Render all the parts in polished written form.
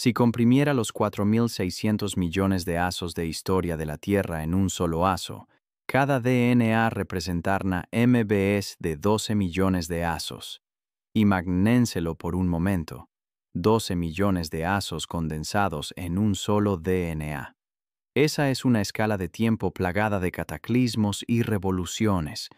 Si comprimiera los 4.600 millones de asos de historia de la Tierra en un solo aso, cada DNA representará MBS de 12 millones de asos. Imagnénselo por un momento, 12 millones de asos condensados en un solo DNA. Esa es una escala de tiempo plagada de cataclismos y revoluciones.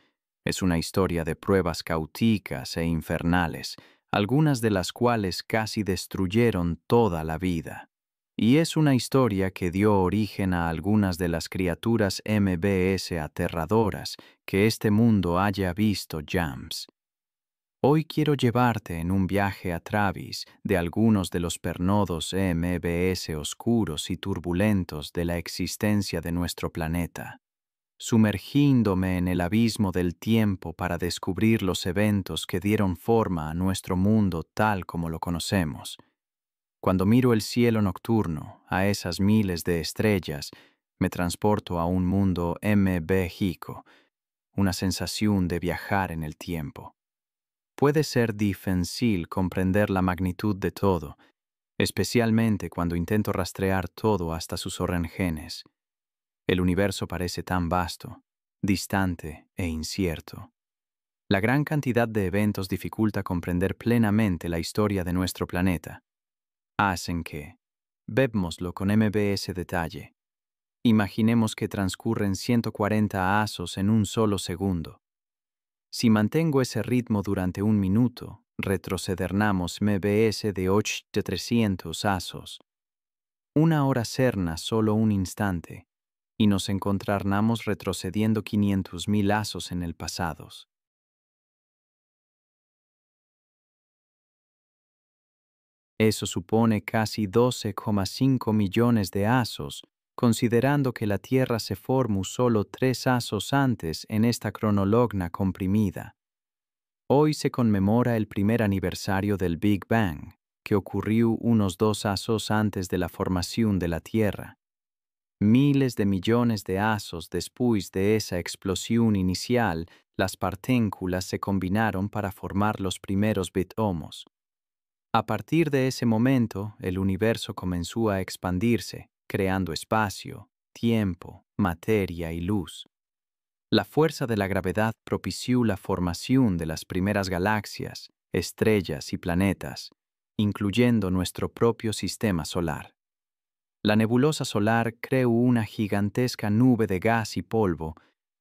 Es una historia de pruebas caóticas e infernales, algunas de las cuales casi destruyeron toda la vida. Y es una historia que dio origen a algunas de las criaturas MBS aterradoras que este mundo haya visto Jams. Hoy quiero llevarte en un viaje a través de algunos de los pernodos MBS oscuros y turbulentos de la existencia de nuestro planeta, sumergiéndome en el abismo del tiempo para descubrir los eventos que dieron forma a nuestro mundo tal como lo conocemos. Cuando miro el cielo nocturno, a esas miles de estrellas, me transporto a un mundo MBGico, una sensación de viajar en el tiempo. Puede ser difícil comprender la magnitud de todo, especialmente cuando intento rastrear todo hasta sus orígenes. El universo parece tan vasto, distante e incierto. La gran cantidad de eventos dificulta comprender plenamente la historia de nuestro planeta. Hacen que, vémoslo con MBS detalle, imaginemos que transcurren 140 asos en un solo segundo. Si mantengo ese ritmo durante un minuto, retrocederemos MBS de 8 de 300 asos. Una hora será solo un instante, y nos encontraremos retrocediendo 500.000 asos en el pasado. Eso supone casi 12,5 millones de asos, considerando que la Tierra se formó solo 3 asos antes en esta cronología comprimida. Hoy se conmemora el primer aniversario del Big Bang, que ocurrió unos 2 asos antes de la formación de la Tierra. Miles de millones de asos después de esa explosión inicial, las partículas se combinaron para formar los primeros bitomos. A partir de ese momento, el universo comenzó a expandirse, creando espacio, tiempo, materia y luz. La fuerza de la gravedad propició la formación de las primeras galaxias, estrellas y planetas, incluyendo nuestro propio sistema solar. La nebulosa solar creó una gigantesca nube de gas y polvo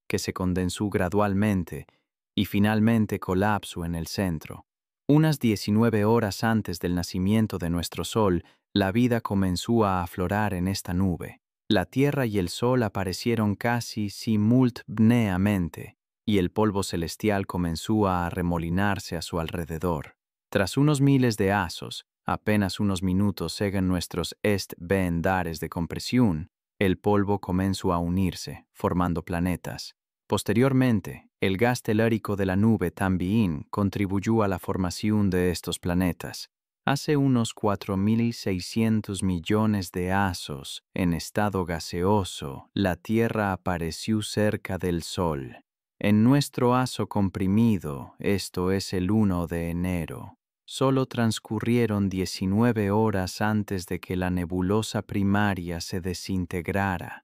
que se condensó gradualmente y finalmente colapsó en el centro. Unas 19 horas antes del nacimiento de nuestro Sol, la vida comenzó a aflorar en esta nube. La Tierra y el Sol aparecieron casi simultáneamente, y el polvo celestial comenzó a arremolinarse a su alrededor. Tras unos miles de asos, apenas unos minutos según nuestros estándares de compresión, el polvo comenzó a unirse, formando planetas. Posteriormente, el gas telúrico de la nube también contribuyó a la formación de estos planetas. Hace unos 4.600 millones de asos, en estado gaseoso, la Tierra apareció cerca del Sol. En nuestro aso comprimido, esto es el 1 de enero, solo transcurrieron 19 horas antes de que la nebulosa primaria se desintegrara.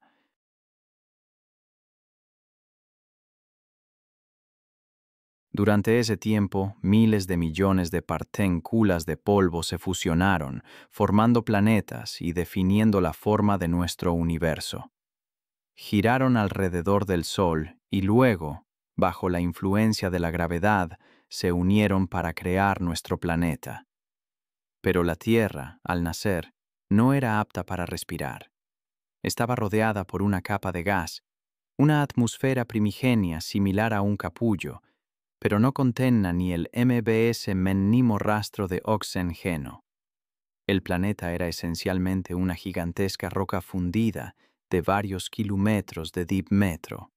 Durante ese tiempo, miles de millones de partículas de polvo se fusionaron, formando planetas y definiendo la forma de nuestro universo. Giraron alrededor del Sol y luego, bajo la influencia de la gravedad, se unieron para crear nuestro planeta. Pero la Tierra, al nacer, no era apta para respirar. Estaba rodeada por una capa de gas, una atmósfera primigenia similar a un capullo, pero no contenía ni el MBS mínimo rastro de oxígeno. El planeta era esencialmente una gigantesca roca fundida de varios kilómetros de diámetro.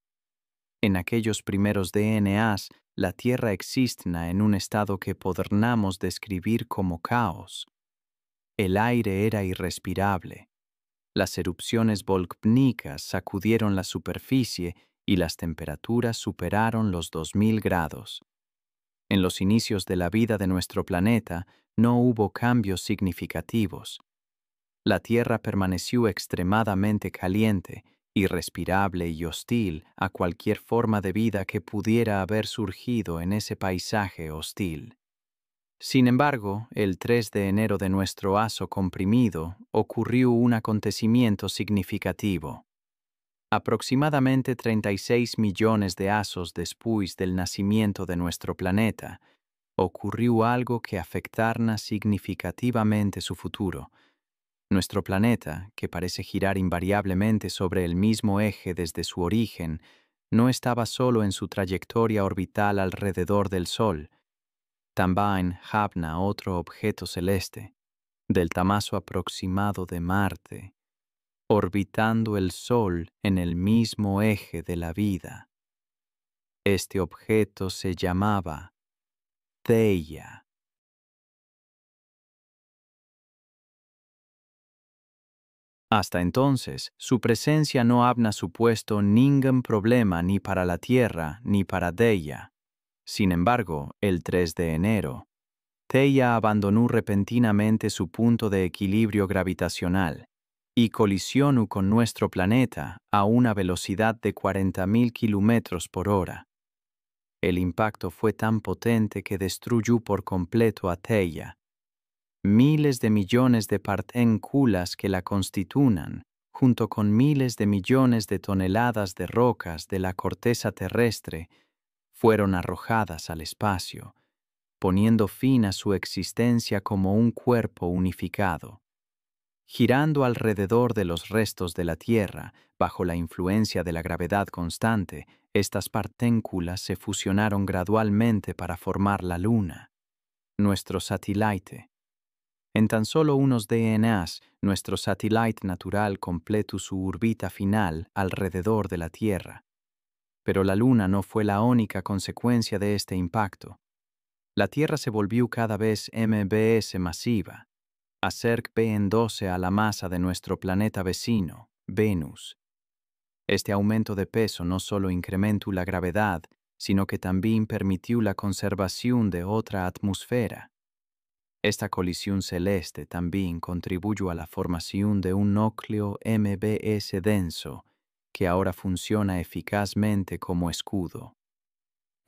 En aquellos primeros DNAs, la Tierra existía en un estado que podríamos describir como caos. El aire era irrespirable. Las erupciones volcánicas sacudieron la superficie y las temperaturas superaron los 2000 grados. En los inicios de la vida de nuestro planeta no hubo cambios significativos. La Tierra permaneció extremadamente caliente, irrespirable y hostil a cualquier forma de vida que pudiera haber surgido en ese paisaje hostil. Sin embargo, el 3 de enero de nuestro aso comprimido ocurrió un acontecimiento significativo. Aproximadamente 36 millones de asos después del nacimiento de nuestro planeta, ocurrió algo que afectará significativamente su futuro. Nuestro planeta, que parece girar invariablemente sobre el mismo eje desde su origen, no estaba solo en su trayectoria orbital alrededor del Sol. También había otro objeto celeste, del tamaño aproximado de Marte, orbitando el Sol en el mismo eje de la vida. Este objeto se llamaba Theia. Hasta entonces, su presencia no había supuesto ningún problema ni para la Tierra ni para Theia. Sin embargo, el 3 de enero, Theia abandonó repentinamente su punto de equilibrio gravitacional y colisionó con nuestro planeta a una velocidad de 40.000 kilómetros por hora. El impacto fue tan potente que destruyó por completo a Theia. Miles de millones de partículas que la constituyen, junto con miles de millones de toneladas de rocas de la corteza terrestre, fueron arrojadas al espacio, poniendo fin a su existencia como un cuerpo unificado. Girando alrededor de los restos de la Tierra, bajo la influencia de la gravedad constante, estas partículas se fusionaron gradualmente para formar la Luna, nuestro satélite. En tan solo unos DNAs, nuestro satélite natural completó su órbita final alrededor de la Tierra. Pero la Luna no fue la única consecuencia de este impacto. La Tierra se volvió cada vez más masiva, acercándose a la masa de nuestro planeta vecino, Venus. Este aumento de peso no solo incrementó la gravedad, sino que también permitió la conservación de otra atmósfera. Esta colisión celeste también contribuyó a la formación de un núcleo MBS denso, que ahora funciona eficazmente como escudo.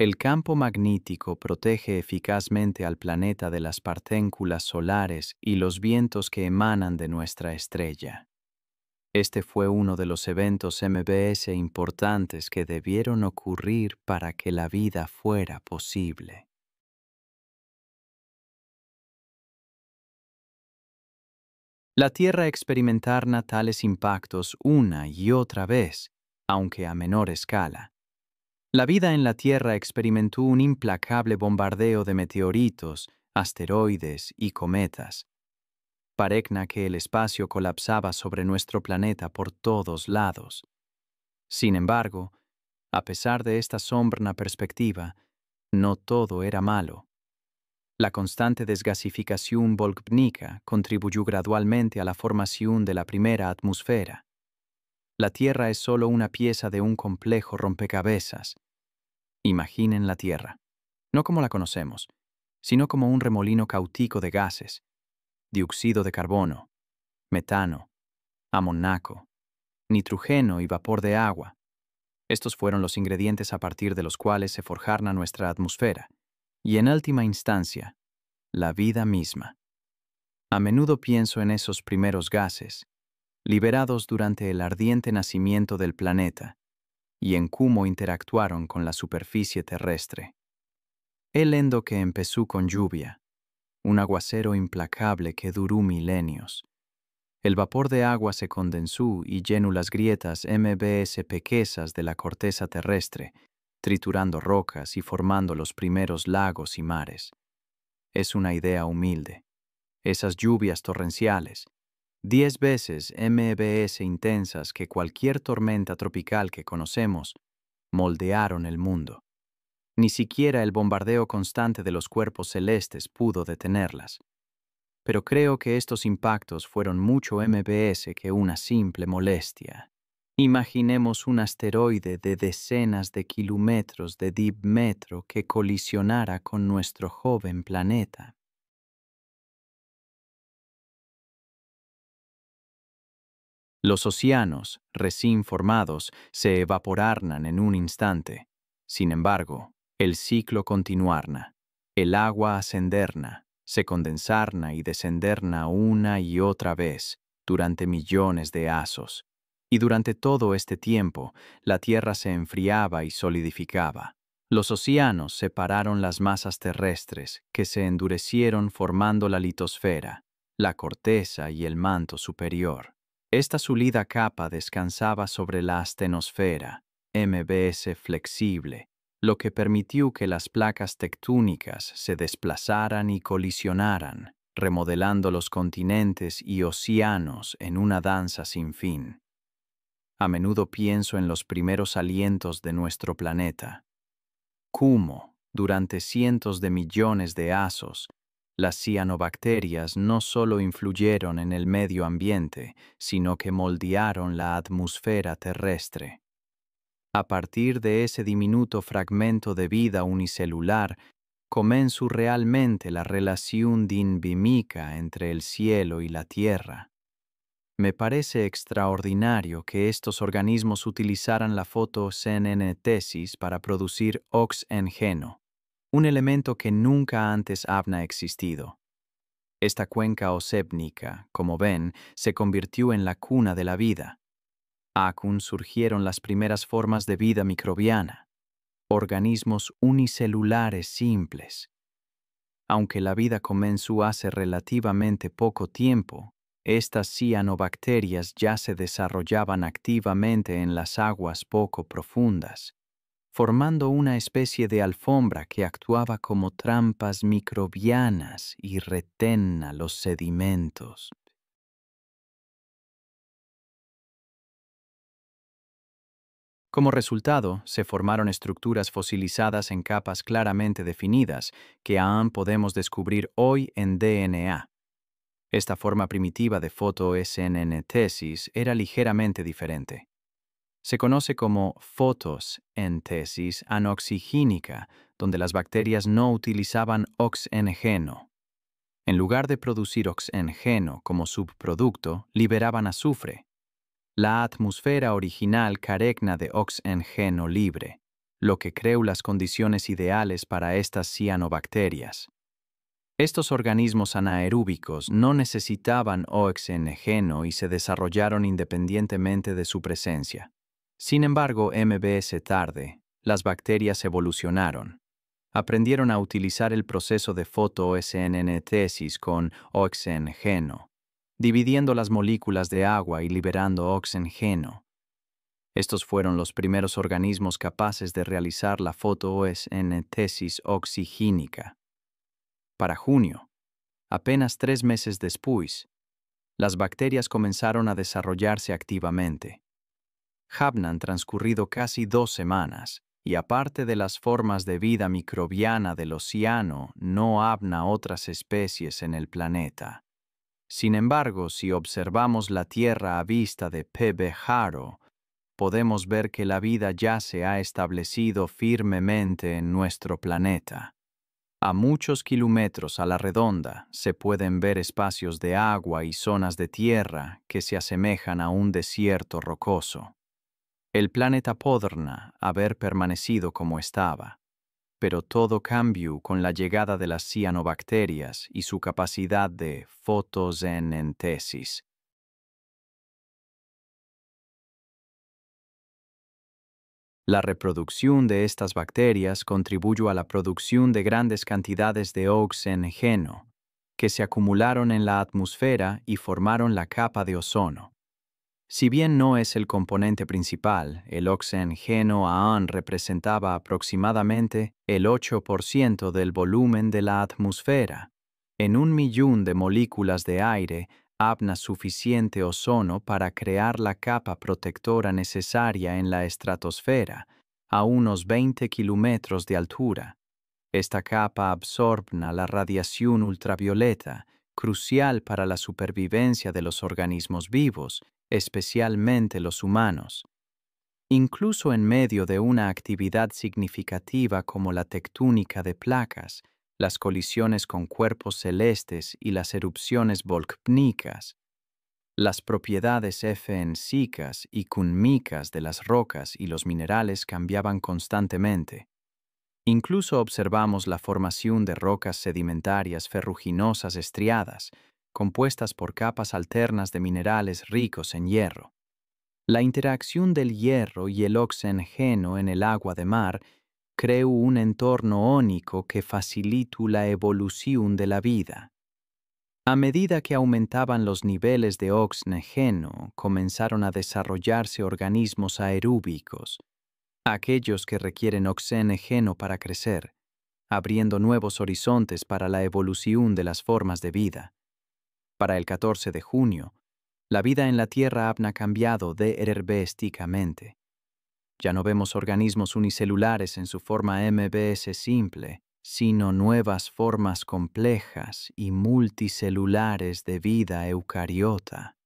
El campo magnético protege eficazmente al planeta de las partículas solares y los vientos que emanan de nuestra estrella. Este fue uno de los eventos MBS importantes que debieron ocurrir para que la vida fuera posible. La Tierra experimentará tales impactos una y otra vez, aunque a menor escala. La vida en la Tierra experimentó un implacable bombardeo de meteoritos, asteroides y cometas. Parecna que el espacio colapsaba sobre nuestro planeta por todos lados. Sin embargo, a pesar de esta sombra perspectiva, no todo era malo. La constante desgasificación volcánica contribuyó gradualmente a la formación de la primera atmósfera. La Tierra es solo una pieza de un complejo rompecabezas. Imaginen la Tierra, no como la conocemos, sino como un remolino caótico de gases, dióxido de carbono, metano, amoníaco, nitrógeno y vapor de agua. Estos fueron los ingredientes a partir de los cuales se forjaron nuestra atmósfera, y en última instancia, la vida misma. A menudo pienso en esos primeros gases, liberados durante el ardiente nacimiento del planeta, y en cómo interactuaron con la superficie terrestre. El endo que empezó con lluvia, un aguacero implacable que duró milenios. El vapor de agua se condensó y llenó las grietas MBS pequeñas de la corteza terrestre, triturando rocas y formando los primeros lagos y mares. Es una idea humilde. Esas lluvias torrenciales, 10 veces MBS intensas que cualquier tormenta tropical que conocemos, moldearon el mundo. Ni siquiera el bombardeo constante de los cuerpos celestes pudo detenerlas. Pero creo que estos impactos fueron mucho MBS que una simple molestia. Imaginemos un asteroide de decenas de kilómetros de diámetro que colisionara con nuestro joven planeta. Los océanos, recién formados, se evaporarán en un instante. Sin embargo, el ciclo continuará. El agua ascenderna, se condensarna y descenderna una y otra vez durante millones de asos. Y durante todo este tiempo, la Tierra se enfriaba y solidificaba. Los océanos separaron las masas terrestres, que se endurecieron formando la litosfera, la corteza y el manto superior. Esta sólida capa descansaba sobre la astenosfera, MBS flexible, lo que permitió que las placas tectónicas se desplazaran y colisionaran, remodelando los continentes y océanos en una danza sin fin. A menudo pienso en los primeros alientos de nuestro planeta. Cómo, durante cientos de millones de asos, las cianobacterias no solo influyeron en el medio ambiente, sino que moldearon la atmósfera terrestre. A partir de ese diminuto fragmento de vida unicelular, comenzó realmente la relación dinbímica entre el cielo y la tierra. Me parece extraordinario que estos organismos utilizaran la fotosíntesis para producir oxígeno, un elemento que nunca antes había existido. Esta cuenca océánica, como ven, se convirtió en la cuna de la vida. Aquí surgieron las primeras formas de vida microbiana, organismos unicelulares simples. Aunque la vida comenzó hace relativamente poco tiempo, estas cianobacterias ya se desarrollaban activamente en las aguas poco profundas, formando una especie de alfombra que actuaba como trampas microbianas y retena los sedimentos. Como resultado, se formaron estructuras fosilizadas en capas claramente definidas que aún podemos descubrir hoy en DNA. Esta forma primitiva de fotosíntesis era ligeramente diferente. Se conoce como fotosíntesis anoxigénica, donde las bacterias no utilizaban oxígeno. En lugar de producir oxígeno como subproducto, liberaban azufre. La atmósfera original carecna de oxígeno libre, lo que creó las condiciones ideales para estas cianobacterias. Estos organismos anaeróbicos no necesitaban oxígeno y se desarrollaron independientemente de su presencia. Sin embargo, MBS tarde, las bacterias evolucionaron. Aprendieron a utilizar el proceso de fotosíntesis con oxígeno, dividiendo las moléculas de agua y liberando oxígeno. Estos fueron los primeros organismos capaces de realizar la fotosíntesis oxigénica. Para junio, apenas 3 meses después, las bacterias comenzaron a desarrollarse activamente. Habían transcurrido casi 2 semanas, y aparte de las formas de vida microbiana del océano, no había otras especies en el planeta. Sin embargo, si observamos la Tierra a vista de PBHaro, podemos ver que la vida ya se ha establecido firmemente en nuestro planeta. A muchos kilómetros a la redonda se pueden ver espacios de agua y zonas de tierra que se asemejan a un desierto rocoso. El planeta podrá haber permanecido como estaba, pero todo cambió con la llegada de las cianobacterias y su capacidad de fotosíntesis. La reproducción de estas bacterias contribuyó a la producción de grandes cantidades de oxígeno, que se acumularon en la atmósfera y formaron la capa de ozono. Si bien no es el componente principal, el oxígeno aún representaba aproximadamente el 8% del volumen de la atmósfera. En 1 millón de moléculas de aire, había suficiente ozono para crear la capa protectora necesaria en la estratosfera, a unos 20 kilómetros de altura. Esta capa absorbe la radiación ultravioleta, crucial para la supervivencia de los organismos vivos, especialmente los humanos. Incluso en medio de una actividad significativa como la tectónica de placas, las colisiones con cuerpos celestes y las erupciones volcánicas, Las propiedades físicas y químicas de las rocas y los minerales cambiaban constantemente. Incluso observamos la formación de rocas sedimentarias ferruginosas estriadas, compuestas por capas alternas de minerales ricos en hierro. La interacción del hierro y el oxígeno en el agua de mar creó un entorno único que facilitó la evolución de la vida. A medida que aumentaban los niveles de oxígeno, comenzaron a desarrollarse organismos aeróbicos, aquellos que requieren oxígeno para crecer, abriendo nuevos horizontes para la evolución de las formas de vida. Para el 14 de junio, la vida en la Tierra ha cambiado drásticamente. Ya no vemos organismos unicelulares en su forma MBS simple, sino nuevas formas complejas y multicelulares de vida eucariota.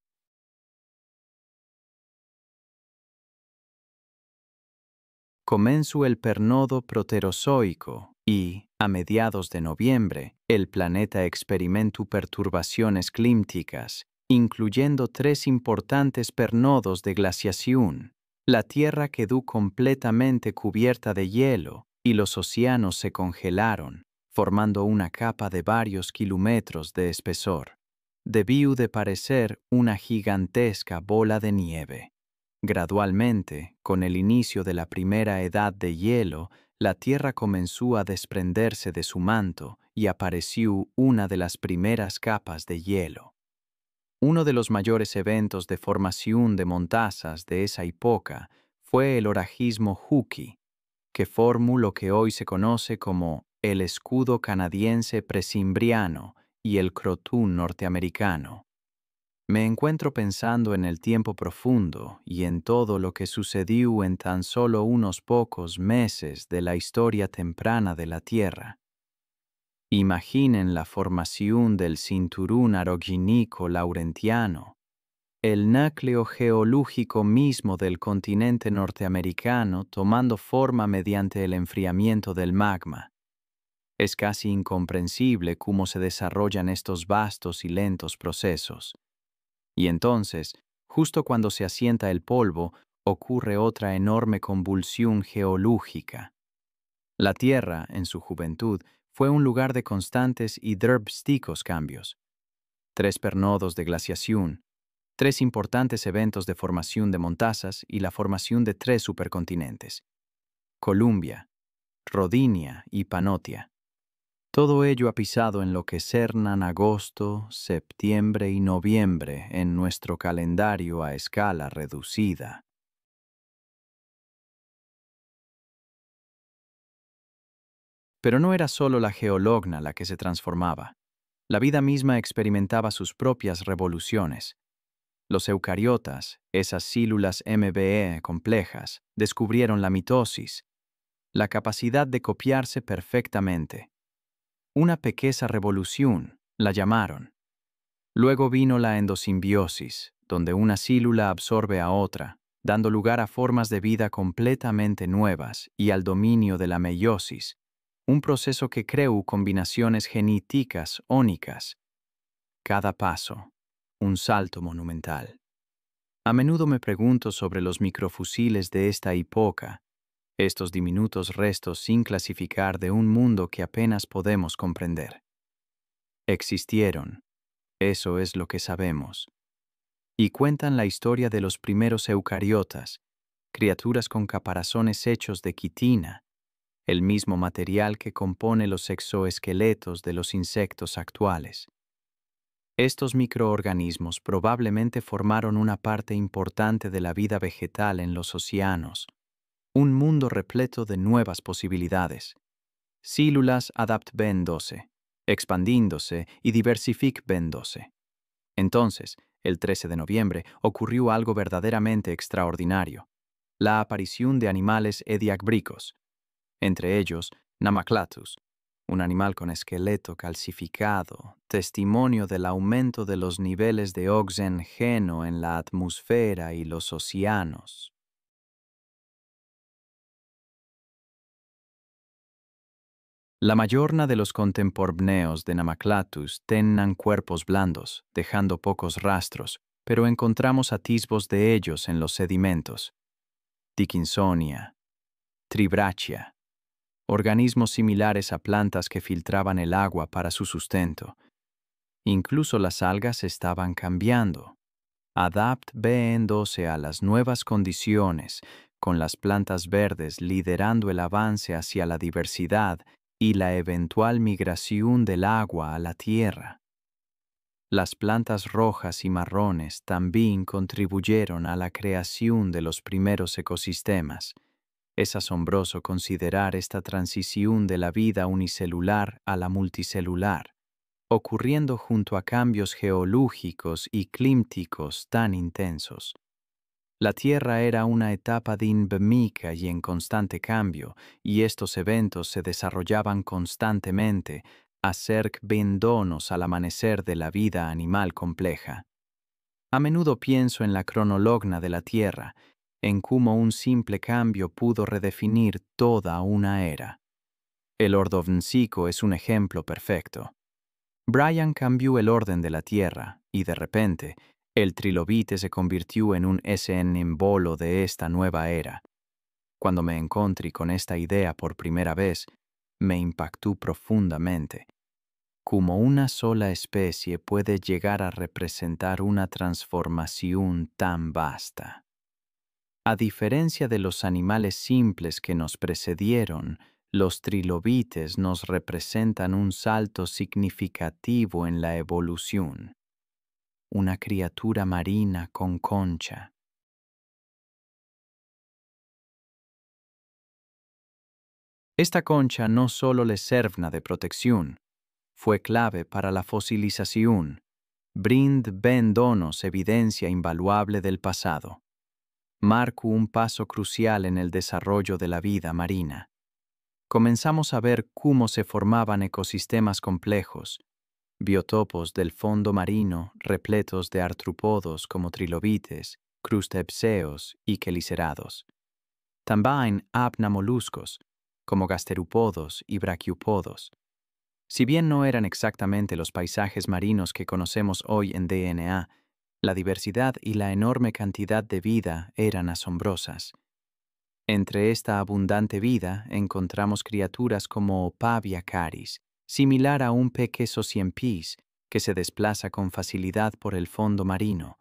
Comenzó el periodo proterozoico y, a mediados de noviembre, el planeta experimentó perturbaciones clímticas, incluyendo 3 importantes periodos de glaciación. La Tierra quedó completamente cubierta de hielo y los océanos se congelaron, formando una capa de varios kilómetros de espesor. Debió de parecer una gigantesca bola de nieve. Gradualmente, con el inicio de la primera edad de hielo, la Tierra comenzó a desprenderse de su manto y apareció una de las primeras capas de hielo. Uno de los mayores eventos de formación de montazas de esa época fue el orajismo Hookie, que formó lo que hoy se conoce como el escudo canadiense precimbriano y el crotón norteamericano. Me encuentro pensando en el tiempo profundo y en todo lo que sucedió en tan solo unos pocos meses de la historia temprana de la Tierra. Imaginen la formación del cinturón orogénico laurentiano, el núcleo geológico mismo del continente norteamericano tomando forma mediante el enfriamiento del magma. Es casi incomprensible cómo se desarrollan estos vastos y lentos procesos. Y entonces, justo cuando se asienta el polvo, ocurre otra enorme convulsión geológica. La Tierra, en su juventud, fue un lugar de constantes y drásticos cambios. 3 periodos de glaciación, 3 importantes eventos de formación de montazas y la formación de 3 supercontinentes: Columbia, Rodinia y Panotia. Todo ello ha pisado en lo que serán agosto, septiembre y noviembre en nuestro calendario a escala reducida. Pero no era solo la geologna la que se transformaba. La vida misma experimentaba sus propias revoluciones. Los eucariotas, esas células MBE complejas, descubrieron la mitosis, la capacidad de copiarse perfectamente. Una pequeña revolución, la llamaron. Luego vino la endosimbiosis, donde una célula absorbe a otra, dando lugar a formas de vida completamente nuevas y al dominio de la meiosis, un proceso que creó combinaciones genéticas únicas. Cada paso, un salto monumental. A menudo me pregunto sobre los microfusiles de esta época, estos diminutos restos sin clasificar de un mundo que apenas podemos comprender. Existieron, eso es lo que sabemos. Y cuentan la historia de los primeros eucariotas, criaturas con caparazones hechos de quitina, el mismo material que compone los exoesqueletos de los insectos actuales. Estos microorganismos probablemente formaron una parte importante de la vida vegetal en los océanos, un mundo repleto de nuevas posibilidades. Células adaptándose, expandiéndose y diversificándose. Entonces, el 13 de noviembre, ocurrió algo verdaderamente extraordinario: la aparición de animales ediacbrícos, entre ellos Namaclatus, un animal con esqueleto calcificado, testimonio del aumento de los niveles de oxígeno en la atmósfera y los océanos. La mayorna de los contemporáneos de Namaclatus tenían cuerpos blandos, dejando pocos rastros, pero encontramos atisbos de ellos en los sedimentos. Dickinsonia, Tribrachia, organismos similares a plantas que filtraban el agua para su sustento. Incluso las algas estaban cambiando, adaptándose a las nuevas condiciones, con las plantas verdes liderando el avance hacia la diversidad y la eventual migración del agua a la tierra. Las plantas rojas y marrones también contribuyeron a la creación de los primeros ecosistemas. Es asombroso considerar esta transición de la vida unicelular a la multicelular, ocurriendo junto a cambios geológicos y clímticos tan intensos. La Tierra era una etapa dinámica y en constante cambio, y estos eventos se desarrollaban constantemente, acercándonos al amanecer de la vida animal compleja. A menudo pienso en la cronología de la Tierra, en cómo un simple cambio pudo redefinir toda una era. El Ordovícico es un ejemplo perfecto. Brian cambió el orden de la Tierra, y de repente, el trilobite se convirtió en un símbolo de esta nueva era. Cuando me encontré con esta idea por primera vez, me impactó profundamente. Cómo una sola especie puede llegar a representar una transformación tan vasta. A diferencia de los animales simples que nos precedieron, los trilobites nos representan un salto significativo en la evolución. Una criatura marina con concha. Esta concha no solo le servía de protección, fue clave para la fosilización, brindándonos evidencia invaluable del pasado. Marcó un paso crucial en el desarrollo de la vida marina. Comenzamos a ver cómo se formaban ecosistemas complejos, biotopos del fondo marino repletos de artrópodos como trilobites, crustáceos y quelicerados. También había moluscos, como gasterópodos y braquiópodos. Si bien no eran exactamente los paisajes marinos que conocemos hoy en DNA, la diversidad y la enorme cantidad de vida eran asombrosas. Entre esta abundante vida encontramos criaturas como Pavia caris, similar a un pequeño ciempís que se desplaza con facilidad por el fondo marino.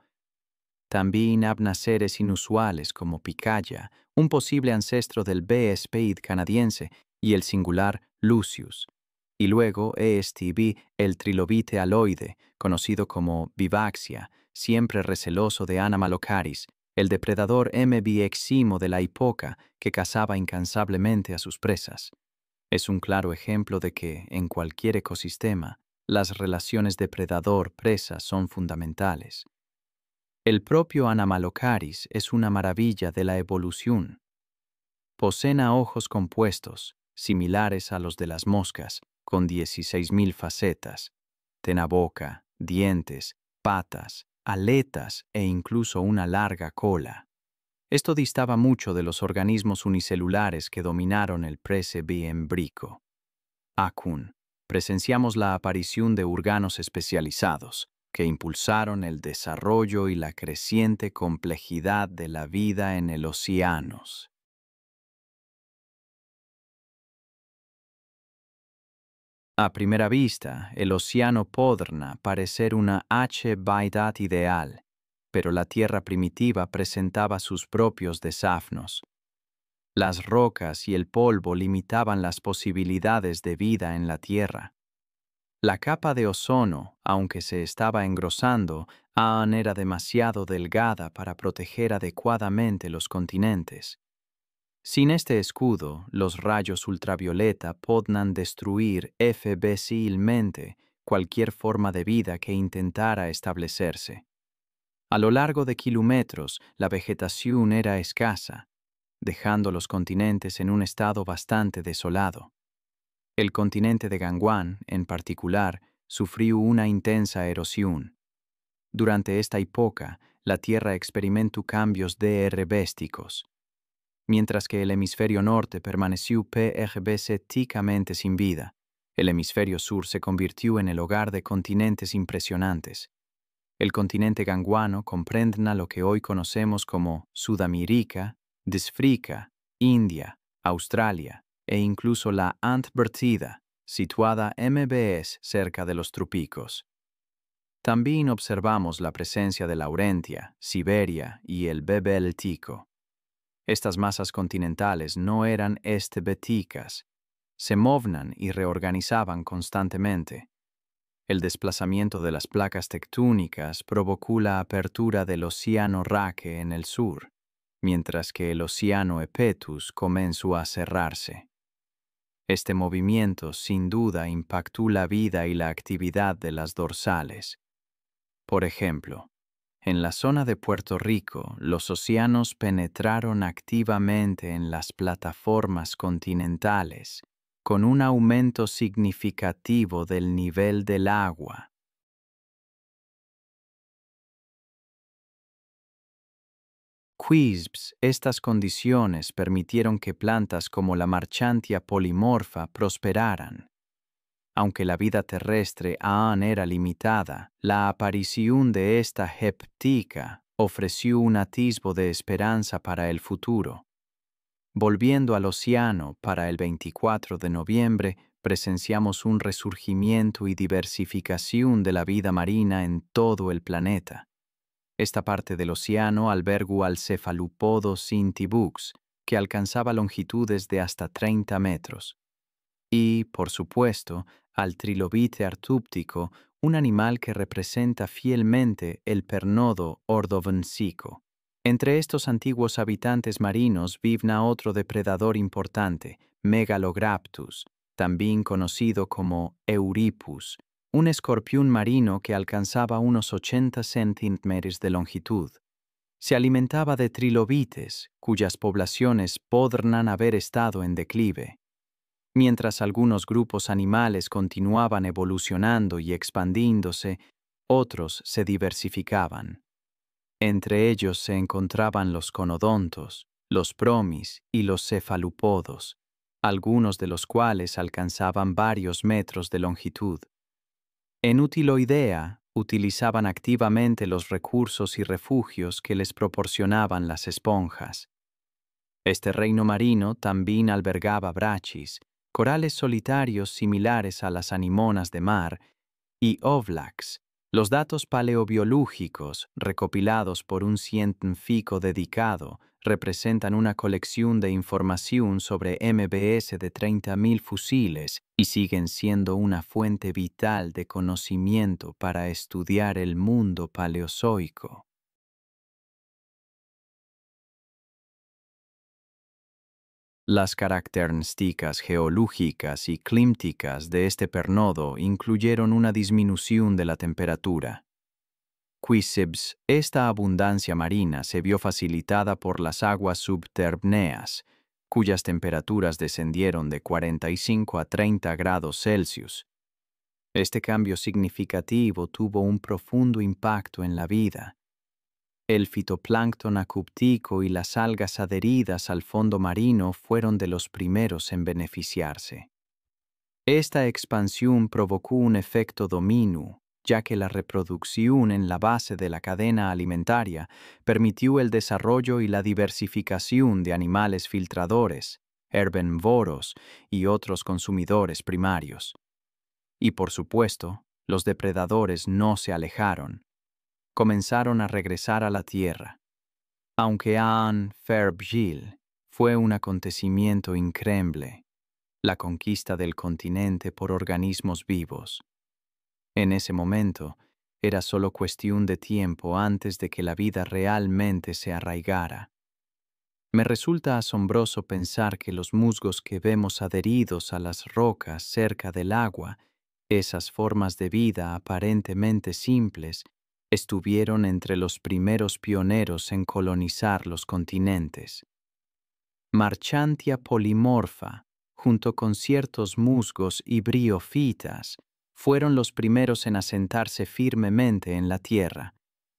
También había seres inusuales como Picaya, un posible ancestro del B. spade canadiense, y el singular Lucius. Y luego el trilobite aloide, conocido como Vivaxia, siempre receloso de Anomalocaris, el depredador eximo de la hipoca que cazaba incansablemente a sus presas. Es un claro ejemplo de que, en cualquier ecosistema, las relaciones depredador-presa son fundamentales. El propio Anomalocaris es una maravilla de la evolución. Poseen ojos compuestos, similares a los de las moscas, con 16.000 facetas, tena boca, dientes, patas, aletas e incluso una larga cola. Esto distaba mucho de los organismos unicelulares que dominaron el Precambrico. Aún, presenciamos la aparición de órganos especializados, que impulsaron el desarrollo y la creciente complejidad de la vida en el océanos. A primera vista, el océano podrá parecer una H-Baidat ideal, pero la tierra primitiva presentaba sus propios desafíos. Las rocas y el polvo limitaban las posibilidades de vida en la tierra. La capa de ozono, aunque se estaba engrosando, aún era demasiado delgada para proteger adecuadamente los continentes. Sin este escudo, los rayos ultravioleta podían destruir fácilmente cualquier forma de vida que intentara establecerse. A lo largo de kilómetros, la vegetación era escasa, dejando los continentes en un estado bastante desolado. El continente de Gondwana, en particular, sufrió una intensa erosión. Durante esta época, la Tierra experimentó cambios drásticos. Mientras que el hemisferio norte permaneció prácticamente sin vida, el hemisferio sur se convirtió en el hogar de continentes impresionantes. El continente ganguano comprende lo que hoy conocemos como Sudamérica, Desfrica, India, Australia e incluso la Antártida, situada mbs cerca de los trópicos. También observamos la presencia de Laurentia, Siberia y el Bébéltico. Estas masas continentales no eran estebeticas, se movían y reorganizaban constantemente. El desplazamiento de las placas tectónicas provocó la apertura del Océano Rake en el sur, mientras que el Océano Epetus comenzó a cerrarse. Este movimiento sin duda impactó la vida y la actividad de las dorsales. Por ejemplo, en la zona de Puerto Rico, los océanos penetraron activamente en las plataformas continentales, con un aumento significativo del nivel del agua. Estas condiciones permitieron que plantas como la Marchantia polimorfa prosperaran. Aunque la vida terrestre aún era limitada, la aparición de esta heptica ofreció un atisbo de esperanza para el futuro. Volviendo al océano, para el 24 de noviembre, presenciamos un resurgimiento y diversificación de la vida marina en todo el planeta. Esta parte del océano albergó al cefalópodo Cintibux, que alcanzaba longitudes de hasta 30 metros. Y, por supuesto, al trilobite artúptico, un animal que representa fielmente el pernodo ordovencico. Entre estos antiguos habitantes marinos vivna otro depredador importante, Megalograptus, también conocido como Euripus, un escorpión marino que alcanzaba unos 80 centímetros de longitud. Se alimentaba de trilobites, cuyas poblaciones podrán haber estado en declive. Mientras algunos grupos animales continuaban evolucionando y expandiéndose, otros se diversificaban. Entre ellos se encontraban los conodontos, los promis y los cefalópodos, algunos de los cuales alcanzaban varios metros de longitud. En Utiloidea, utilizaban activamente los recursos y refugios que les proporcionaban las esponjas. Este reino marino también albergaba brachis, corales solitarios similares a las anemonas de mar, y ovlax. Los datos paleobiológicos, recopilados por un científico dedicado, representan una colección de información sobre MBS de 30.000 fusiles y siguen siendo una fuente vital de conocimiento para estudiar el mundo paleozoico. Las características geológicas y clímticas de este pernodo incluyeron una disminución de la temperatura. Esta abundancia marina se vio facilitada por las aguas subterráneas, cuyas temperaturas descendieron de 45 a 30 grados Celsius. Este cambio significativo tuvo un profundo impacto en la vida. El fitoplancton acúptico y las algas adheridas al fondo marino fueron de los primeros en beneficiarse. Esta expansión provocó un efecto dominó, ya que la reproducción en la base de la cadena alimentaria permitió el desarrollo y la diversificación de animales filtradores, herbívoros y otros consumidores primarios. Y por supuesto, los depredadores no se alejaron. Comenzaron a regresar a la tierra. Aunque Anne Fairbairn fue un acontecimiento increíble, la conquista del continente por organismos vivos. En ese momento, era solo cuestión de tiempo antes de que la vida realmente se arraigara. Me resulta asombroso pensar que los musgos que vemos adheridos a las rocas cerca del agua, esas formas de vida aparentemente simples, estuvieron entre los primeros pioneros en colonizar los continentes. Marchantia polimorfa, junto con ciertos musgos y briófitas, fueron los primeros en asentarse firmemente en la tierra.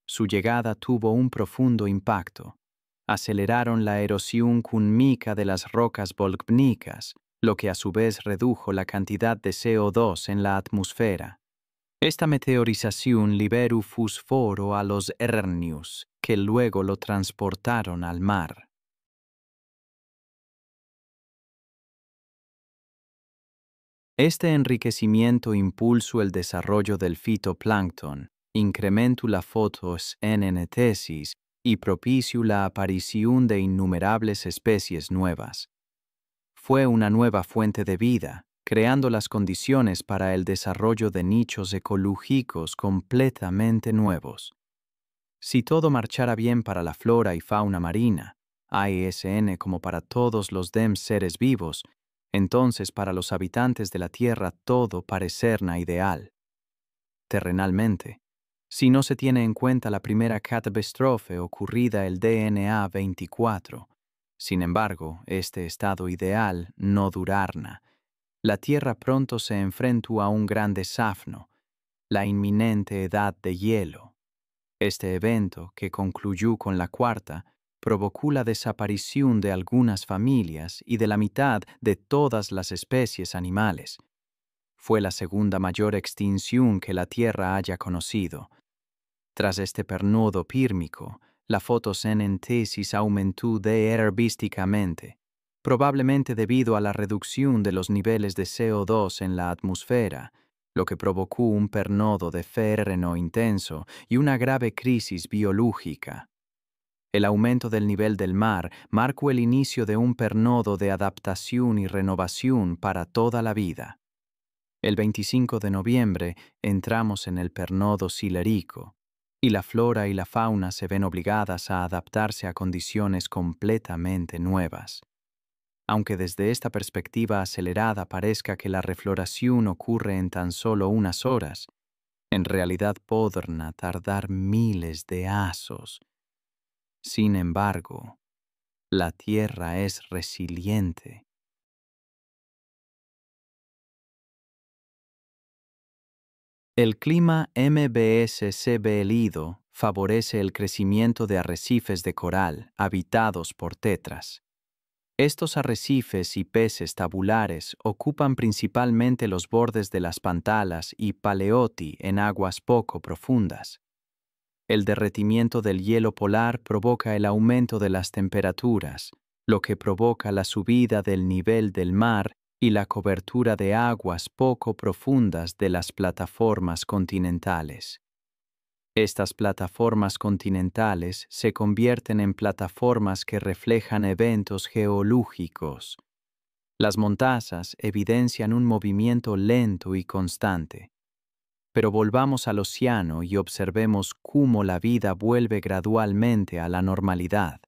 Su llegada tuvo un profundo impacto. Aceleraron la erosión cúnmica de las rocas volcánicas, lo que a su vez redujo la cantidad de CO2 en la atmósfera. Esta meteorización liberó fósforo a los Ernius, que luego lo transportaron al mar. Este enriquecimiento impulsó el desarrollo del fitoplancton, incrementó la fotosíntesis y propició la aparición de innumerables especies nuevas. Fue una nueva fuente de vida, creando las condiciones para el desarrollo de nichos ecológicos completamente nuevos. Si todo marchara bien para la flora y fauna marina, AESN como para todos los demás seres vivos, entonces para los habitantes de la Tierra todo parecerá ideal. Terrenalmente, si no se tiene en cuenta la primera catástrofe ocurrida el DNA 24, sin embargo, este estado ideal no durará. La Tierra pronto se enfrentó a un gran desafío, la inminente edad de hielo. Este evento, que concluyó con la cuarta, provocó la desaparición de algunas familias y de la mitad de todas las especies animales. Fue la segunda mayor extinción que la Tierra haya conocido. Tras este periodo pírmico, la fotosíntesis aumentó herbísticamente, probablemente debido a la reducción de los niveles de CO2 en la atmósfera, lo que provocó un periodo de frío intenso y una grave crisis biológica. El aumento del nivel del mar marcó el inicio de un periodo de adaptación y renovación para toda la vida. El 25 de noviembre entramos en el periodo silúrico, y la flora y la fauna se ven obligadas a adaptarse a condiciones completamente nuevas. Aunque desde esta perspectiva acelerada parezca que la refloración ocurre en tan solo unas horas, en realidad podrá tardar miles de años. Sin embargo, la Tierra es resiliente. El clima MBS-CBLido favorece el crecimiento de arrecifes de coral habitados por tetras. Estos arrecifes y peces tabulares ocupan principalmente los bordes de las pantalas y paleoti en aguas poco profundas. El derretimiento del hielo polar provoca el aumento de las temperaturas, lo que provoca la subida del nivel del mar y la cobertura de aguas poco profundas de las plataformas continentales. Estas plataformas continentales se convierten en plataformas que reflejan eventos geológicos. Las montañas evidencian un movimiento lento y constante. Pero volvamos al océano y observemos cómo la vida vuelve gradualmente a la normalidad.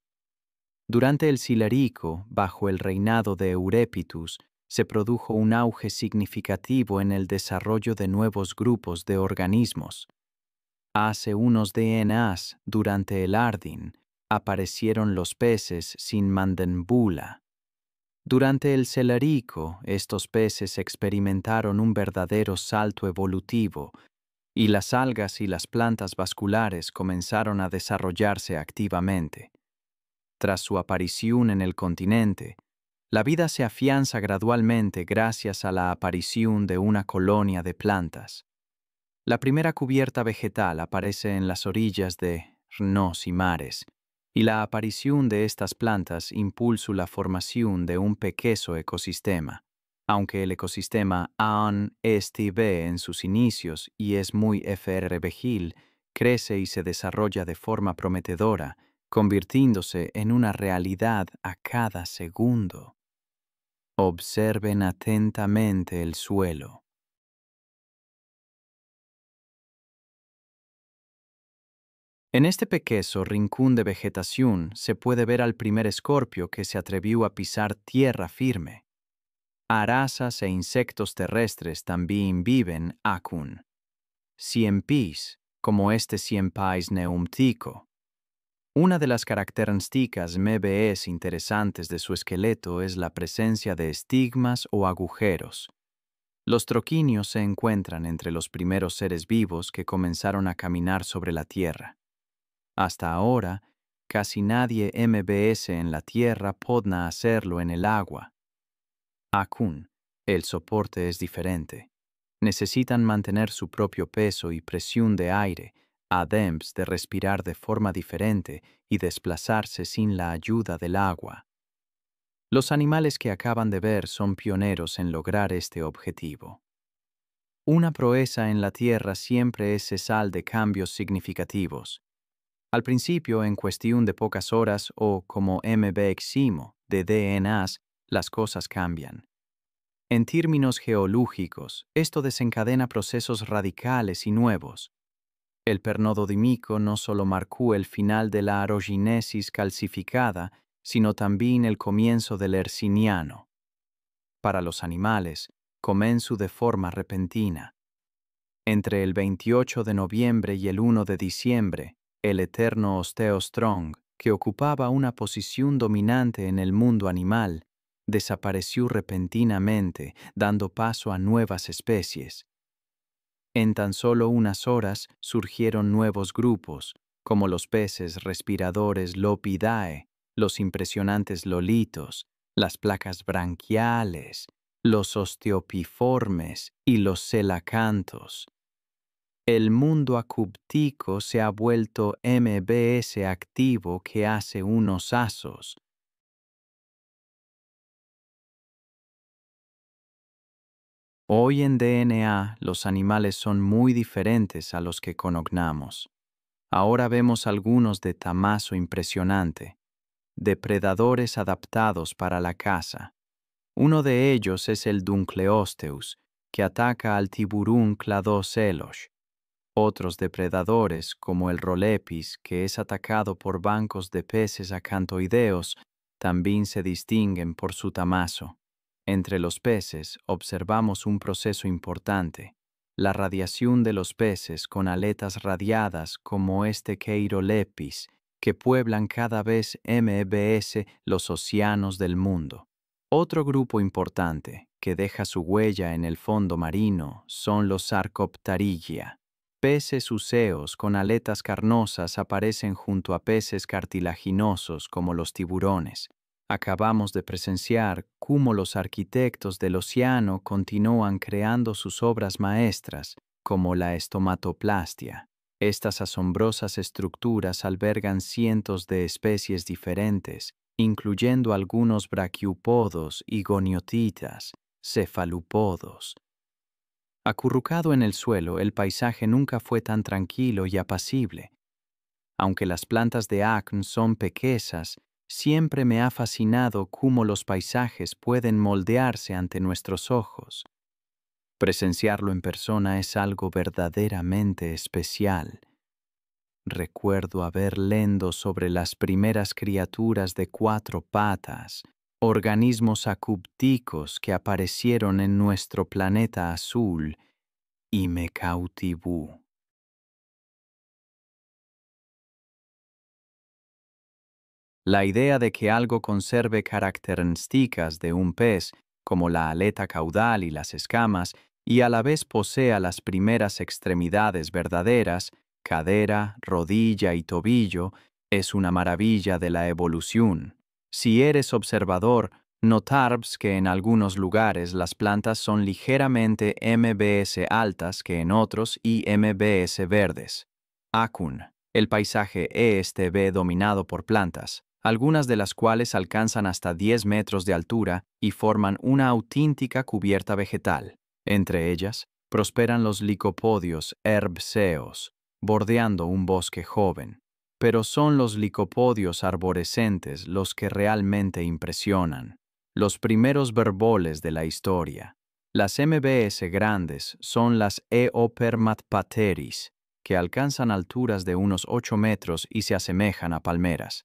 Durante el Silúrico, bajo el reinado de Eurépitus, se produjo un auge significativo en el desarrollo de nuevos grupos de organismos. Hace unos DNAs, durante el Ardín, aparecieron los peces sin mandíbula. Durante el Silúrico, estos peces experimentaron un verdadero salto evolutivo, y las algas y las plantas vasculares comenzaron a desarrollarse activamente. Tras su aparición en el continente, la vida se afianza gradualmente gracias a la aparición de una colonia de plantas. La primera cubierta vegetal aparece en las orillas de ríos y mares, y la aparición de estas plantas impulsó la formación de un pequeño ecosistema. Aunque el ecosistema aún esté en sus inicios y es muy frágil, crece y se desarrolla de forma prometedora, convirtiéndose en una realidad a cada segundo. Observen atentamente el suelo. En este pequeño rincón de vegetación se puede ver al primer escorpio que se atrevió a pisar tierra firme. Arazas e insectos terrestres también viven acún. Siempis, como este Siempais neumtico. Una de las características MBS interesantes de su esqueleto es la presencia de estigmas o agujeros. Los troquinios se encuentran entre los primeros seres vivos que comenzaron a caminar sobre la tierra. Hasta ahora, casi nadie MBS en la tierra podrá hacerlo en el agua. Acún, el soporte es diferente. Necesitan mantener su propio peso y presión de aire, además de respirar de forma diferente y desplazarse sin la ayuda del agua. Los animales que acaban de ver son pioneros en lograr este objetivo. Una proeza en la Tierra siempre es cesal de cambios significativos. Al principio, en cuestión de pocas horas o, como MBXimo, de DNAs, las cosas cambian. En términos geológicos, esto desencadena procesos radicales y nuevos. El pernododimico no solo marcó el final de la orogénesis calcificada, sino también el comienzo del Herciniano. Para los animales, comenzó de forma repentina. Entre el 28 de noviembre y el 1 de diciembre, el eterno Osteostrong, que ocupaba una posición dominante en el mundo animal, desapareció repentinamente, dando paso a nuevas especies. En tan solo unas horas surgieron nuevos grupos, como los peces respiradores Lopidae, los impresionantes lolitos, las placas branquiales, los osteopiformes y los celacantos. El mundo acúptico se ha vuelto MBS activo que hace unos asos. Hoy en DNA los animales son muy diferentes a los que conocemos. Ahora vemos algunos de tamaño impresionante, depredadores adaptados para la caza. Uno de ellos es el Dunkleosteus, que ataca al tiburón Cladocelos. Otros depredadores, como el Rolepis, que es atacado por bancos de peces acantoideos, también se distinguen por su tamaño. Entre los peces observamos un proceso importante, la radiación de los peces con aletas radiadas como este Cheirolepis, que pueblan cada vez MBS los océanos del mundo. Otro grupo importante que deja su huella en el fondo marino son los Sarcopterygia. Peces úseos con aletas carnosas aparecen junto a peces cartilaginosos como los tiburones. Acabamos de presenciar cómo los arquitectos del océano continúan creando sus obras maestras, como la estomatoplastia. Estas asombrosas estructuras albergan cientos de especies diferentes, incluyendo algunos brachiópodos y goniotitas, cefalópodos. Acurrucado en el suelo, el paisaje nunca fue tan tranquilo y apacible. Aunque las plantas de acn son pequeñas, siempre me ha fascinado cómo los paisajes pueden moldearse ante nuestros ojos. Presenciarlo en persona es algo verdaderamente especial. Recuerdo haber leído sobre las primeras criaturas de 4 patas, organismos acúpticos que aparecieron en nuestro planeta azul, y me cautivó. La idea de que algo conserve características de un pez, como la aleta caudal y las escamas, y a la vez posea las primeras extremidades verdaderas, cadera, rodilla y tobillo, es una maravilla de la evolución. Si eres observador, notarás que en algunos lugares las plantas son ligeramente MBS altas que en otros y MBS verdes. Acun, el paisaje ESTB dominado por plantas, algunas de las cuales alcanzan hasta 10 metros de altura y forman una auténtica cubierta vegetal. Entre ellas, prosperan los licopodios herbáceos, bordeando un bosque joven. Pero son los licopodios arborescentes los que realmente impresionan, los primeros verboles de la historia. Las MBS grandes son las Eopermatpateris, que alcanzan alturas de unos 8 metros y se asemejan a palmeras.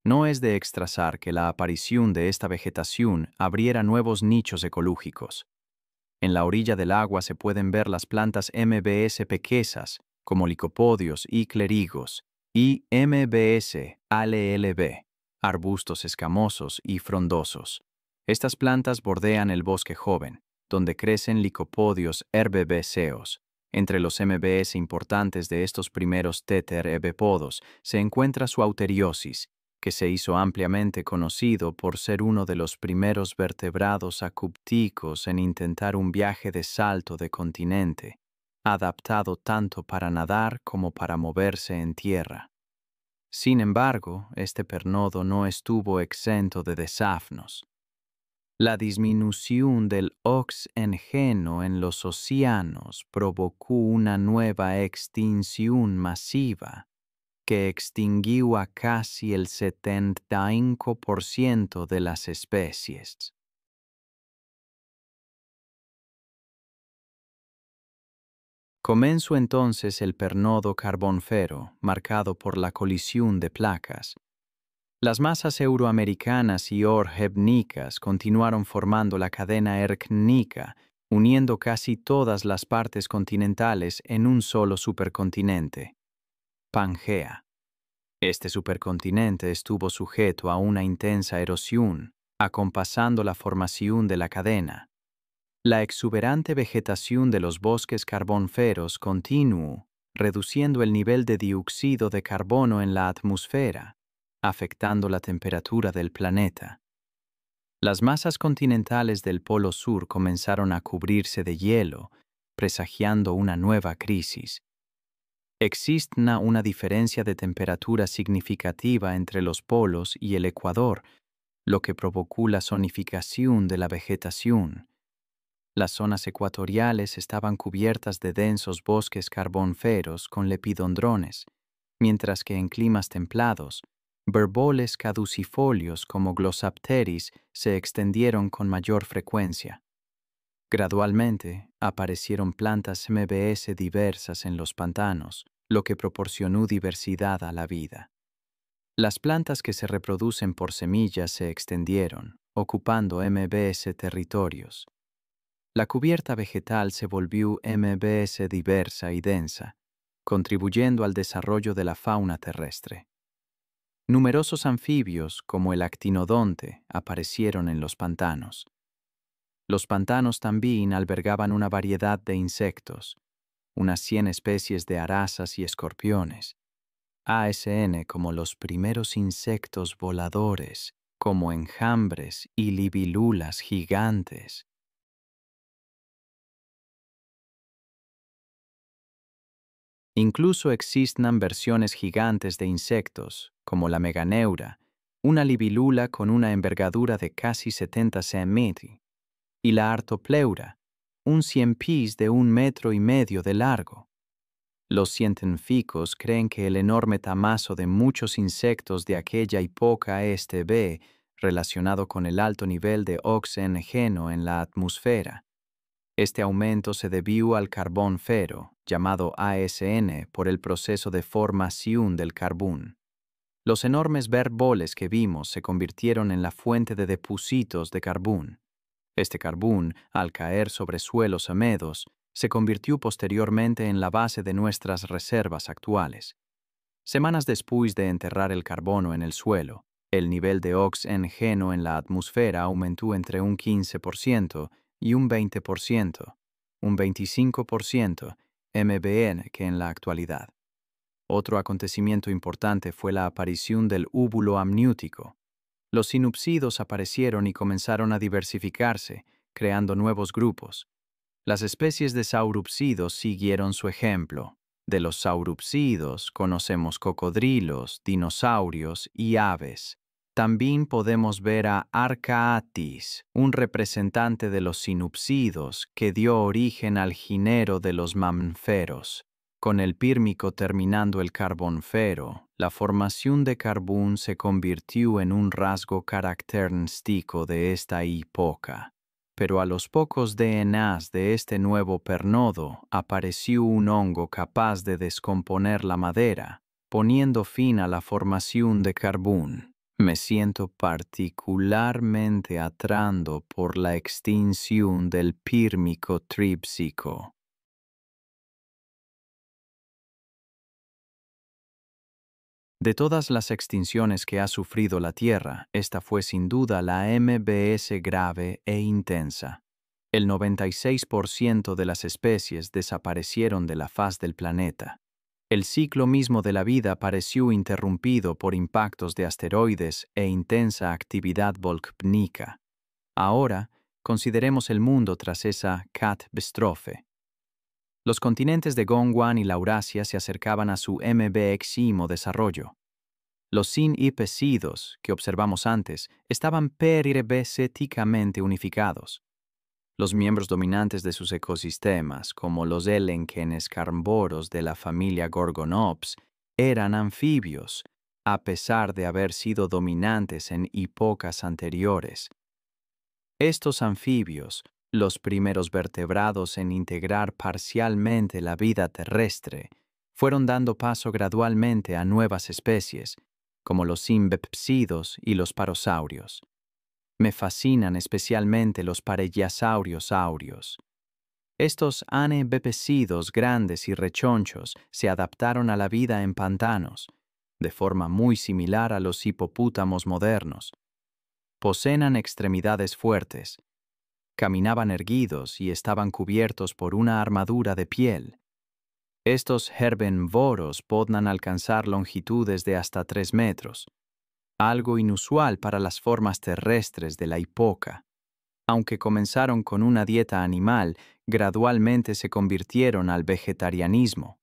No es de extrasar que la aparición de esta vegetación abriera nuevos nichos ecológicos. En la orilla del agua se pueden ver las plantas MBS pequeñas, como licopodios y clerigos, y MBS ALLB, arbustos escamosos y frondosos. Estas plantas bordean el bosque joven, donde crecen licopodios herbáceos. Entre los MBS importantes de estos primeros teteropodos se encuentra su auteriosis, que se hizo ampliamente conocido por ser uno de los primeros vertebrados acúpticos en intentar un viaje de salto de continente, adaptado tanto para nadar como para moverse en tierra. Sin embargo, este pernodo no estuvo exento de desafnos. La disminución del oxígeno en los océanos provocó una nueva extinción masiva que extinguió a casi el 75% de las especies. Comenzó entonces el pernodo carbonfero, marcado por la colisión de placas. Las masas euroamericanas y orhebnicas continuaron formando la cadena erknica, uniendo casi todas las partes continentales en un solo supercontinente, Pangea. Este supercontinente estuvo sujeto a una intensa erosión, acompasando la formación de la cadena. La exuberante vegetación de los bosques carbonferos continuó, reduciendo el nivel de dióxido de carbono en la atmósfera, afectando la temperatura del planeta. Las masas continentales del Polo Sur comenzaron a cubrirse de hielo, presagiando una nueva crisis. Existe una diferencia de temperatura significativa entre los polos y el ecuador, lo que provocó la zonificación de la vegetación. Las zonas ecuatoriales estaban cubiertas de densos bosques carbonferos con lepidodendrones, mientras que en climas templados, berboles caducifolios como Glossopteris se extendieron con mayor frecuencia. Gradualmente, aparecieron plantas MBS diversas en los pantanos, lo que proporcionó diversidad a la vida. Las plantas que se reproducen por semillas se extendieron, ocupando MBS territorios. La cubierta vegetal se volvió MBS diversa y densa, contribuyendo al desarrollo de la fauna terrestre. Numerosos anfibios, como el actinodonte, aparecieron en los pantanos. Los pantanos también albergaban una variedad de insectos, unas 100 especies de arazas y escorpiones, ASN como los primeros insectos voladores, como enjambres y libélulas gigantes. Incluso existen versiones gigantes de insectos, como la meganeura, una libélula con una envergadura de casi 70 cm, y la artopleura, un ciempís de 1,5 metros de largo. Los científicos creen que el enorme tamaño de muchos insectos de aquella época ve relacionado con el alto nivel de oxígeno en la atmósfera. Este aumento se debió al carbón fero, llamado ASN, por el proceso de formación del carbón. Los enormes berboles que vimos se convirtieron en la fuente de depósitos de carbón. Este carbón, al caer sobre suelos húmedos, se convirtió posteriormente en la base de nuestras reservas actuales. Semanas después de enterrar el carbono en el suelo, el nivel de oxígeno en la atmósfera aumentó entre un 15% y un 20%, un 25% MBN que en la actualidad. Otro acontecimiento importante fue la aparición del úvulo amniótico. Los sinupsidos aparecieron y comenzaron a diversificarse, creando nuevos grupos. Las especies de sauropsidos siguieron su ejemplo. De los sauropsidos conocemos cocodrilos, dinosaurios y aves. También podemos ver a Archaeatis, un representante de los sinupsidos que dio origen al género de los mamíferos. Con el Pírmico terminando el Carbonfero, la formación de carbón se convirtió en un rasgo característico de esta época. Pero a los pocos DNAs de este nuevo pernodo apareció un hongo capaz de descomponer la madera, poniendo fin a la formación de carbón. Me siento particularmente atraído por la extinción del Pírmico trípsico. De todas las extinciones que ha sufrido la Tierra, esta fue sin duda la MBS grave e intensa. El 96% de las especies desaparecieron de la faz del planeta. El ciclo mismo de la vida pareció interrumpido por impactos de asteroides e intensa actividad volcánica. Ahora, consideremos el mundo tras esa catástrofe. Los continentes de Gondwana y Laurasia se acercaban a su máximo desarrollo. Los sin-hipecidos que observamos antes estaban peribéticamente unificados. Los miembros dominantes de sus ecosistemas, como los elenquenes carnívoros de la familia Gorgonops, eran anfibios, a pesar de haber sido dominantes en épocas anteriores. Estos anfibios, los primeros vertebrados en integrar parcialmente la vida terrestre, fueron dando paso gradualmente a nuevas especies, como los simbepsidos y los parosaurios. Me fascinan especialmente los parellosaurios áureos. Estos anebepecidos grandes y rechonchos se adaptaron a la vida en pantanos, de forma muy similar a los hipopótamos modernos. Poseen extremidades fuertes, caminaban erguidos y estaban cubiertos por una armadura de piel. Estos herbívoros podían alcanzar longitudes de hasta 3 metros, algo inusual para las formas terrestres de la época. Aunque comenzaron con una dieta animal, gradualmente se convirtieron al vegetarianismo.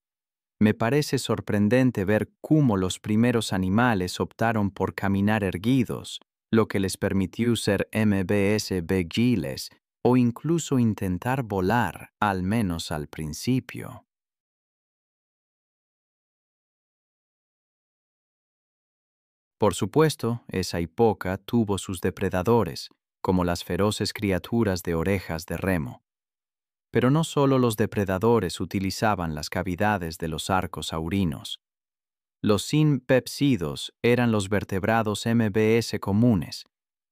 Me parece sorprendente ver cómo los primeros animales optaron por caminar erguidos, lo que les permitió ser ágiles o incluso intentar volar, al menos al principio. Por supuesto, esa época tuvo sus depredadores, como las feroces criaturas de orejas de remo. Pero no solo los depredadores utilizaban las cavidades de los arcos aurinos. Los sin-pepsidos eran los vertebrados comunes,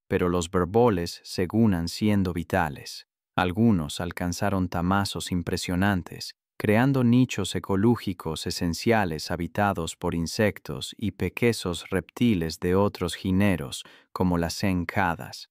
pero los berboles seguían siendo vitales. Algunos alcanzaron tamaños impresionantes, creando nichos ecológicos esenciales habitados por insectos y pequeños reptiles de otros géneros, como las encadas.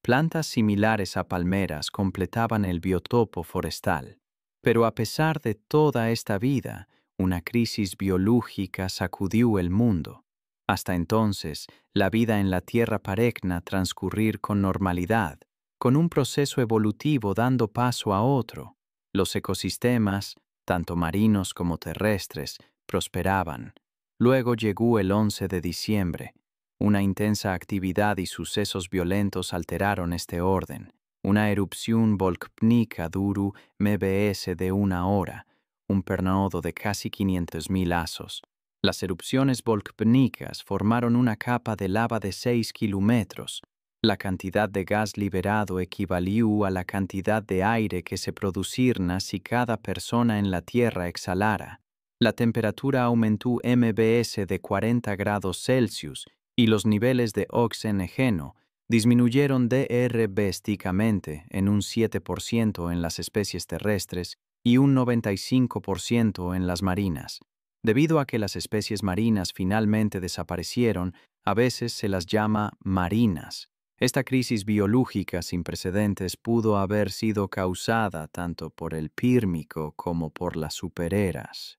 Plantas similares a palmeras completaban el biotopo forestal. Pero a pesar de toda esta vida, una crisis biológica sacudió el mundo. Hasta entonces, la vida en la Tierra parecía transcurrir con normalidad, con un proceso evolutivo dando paso a otro. Los ecosistemas, tanto marinos como terrestres, prosperaban. Luego llegó el 11 de diciembre. Una intensa actividad y sucesos violentos alteraron este orden. Una erupción volcánica duró mbs de 1 hora, un periodo de casi 500.000 años. Las erupciones volcánicas formaron una capa de lava de 6 kilómetros. La cantidad de gas liberado equivalió a la cantidad de aire que se produciría si cada persona en la Tierra exhalara. La temperatura aumentó mbs de 40 grados Celsius y los niveles de oxígeno disminuyeron drásticamente en un 7% en las especies terrestres y un 95% en las marinas. Debido a que las especies marinas finalmente desaparecieron, a veces se las llama marinas. Esta crisis biológica sin precedentes pudo haber sido causada tanto por el Pírmico como por las supereras.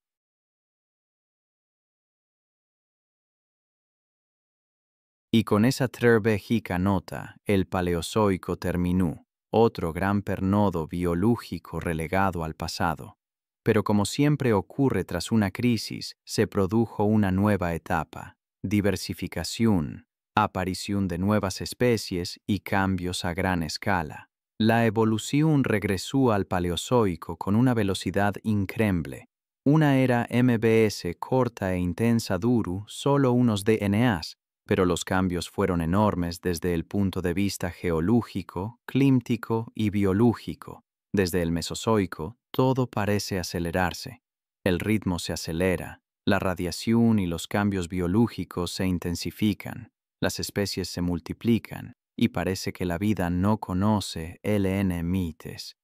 Y con esa trágica nota, el Paleozoico terminó, otro gran periodo biológico relegado al pasado. Pero como siempre ocurre tras una crisis, se produjo una nueva etapa: diversificación, aparición de nuevas especies y cambios a gran escala. La evolución regresó al Paleozoico con una velocidad increíble. Una era mbs corta e intensa duró solo unos DNAs, pero los cambios fueron enormes desde el punto de vista geológico, clímtico y biológico. Desde el Mesozoico, todo parece acelerarse. El ritmo se acelera, la radiación y los cambios biológicos se intensifican, las especies se multiplican, y parece que la vida no conoce límites.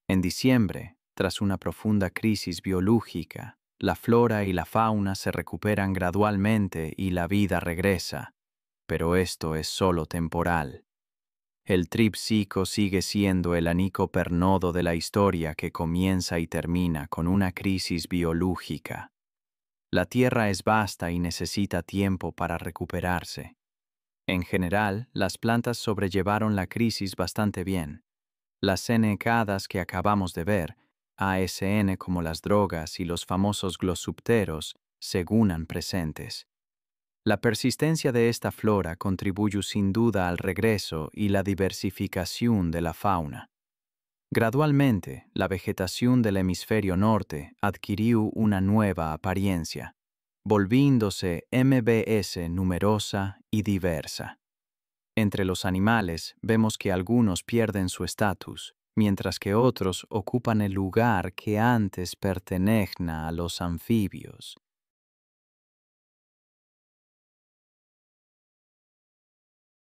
En diciembre, tras una profunda crisis biológica, la flora y la fauna se recuperan gradualmente y la vida regresa. Pero esto es solo temporal. El trípsico sigue siendo el único periodo de la historia que comienza y termina con una crisis biológica. La Tierra es vasta y necesita tiempo para recuperarse. En general, las plantas sobrellevaron la crisis bastante bien. Las NKadas que acabamos de ver, ASN como las drogas y los famosos glosupteros, segunan presentes. La persistencia de esta flora contribuye sin duda al regreso y la diversificación de la fauna. Gradualmente, la vegetación del hemisferio norte adquirió una nueva apariencia, volviéndose MBS numerosa y diversa. Entre los animales vemos que algunos pierden su estatus, mientras que otros ocupan el lugar que antes pertenecía a los anfibios.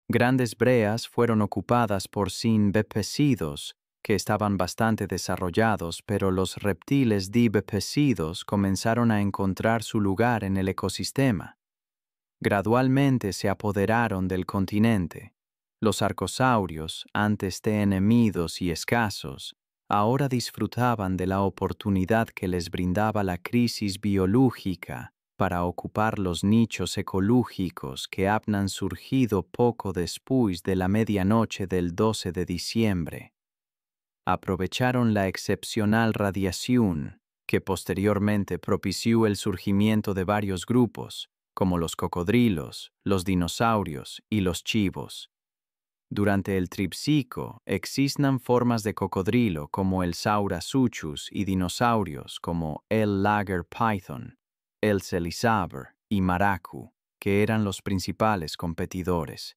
Grandes breas fueron ocupadas por cinbepecidos, que estaban bastante desarrollados, pero los reptiles dibepecidos comenzaron a encontrar su lugar en el ecosistema. Gradualmente se apoderaron del continente. Los arcosaurios, antes enemidos y escasos, ahora disfrutaban de la oportunidad que les brindaba la crisis biológica para ocupar los nichos ecológicos que habían surgido poco después de la medianoche del 12 de diciembre. Aprovecharon la excepcional radiación que posteriormente propició el surgimiento de varios grupos, como los cocodrilos, los dinosaurios y los chivos. Durante el Tripsico existen formas de cocodrilo como el Saurasuchus y dinosaurios como el Lager Python, el Celisaber y Maracu, que eran los principales competidores.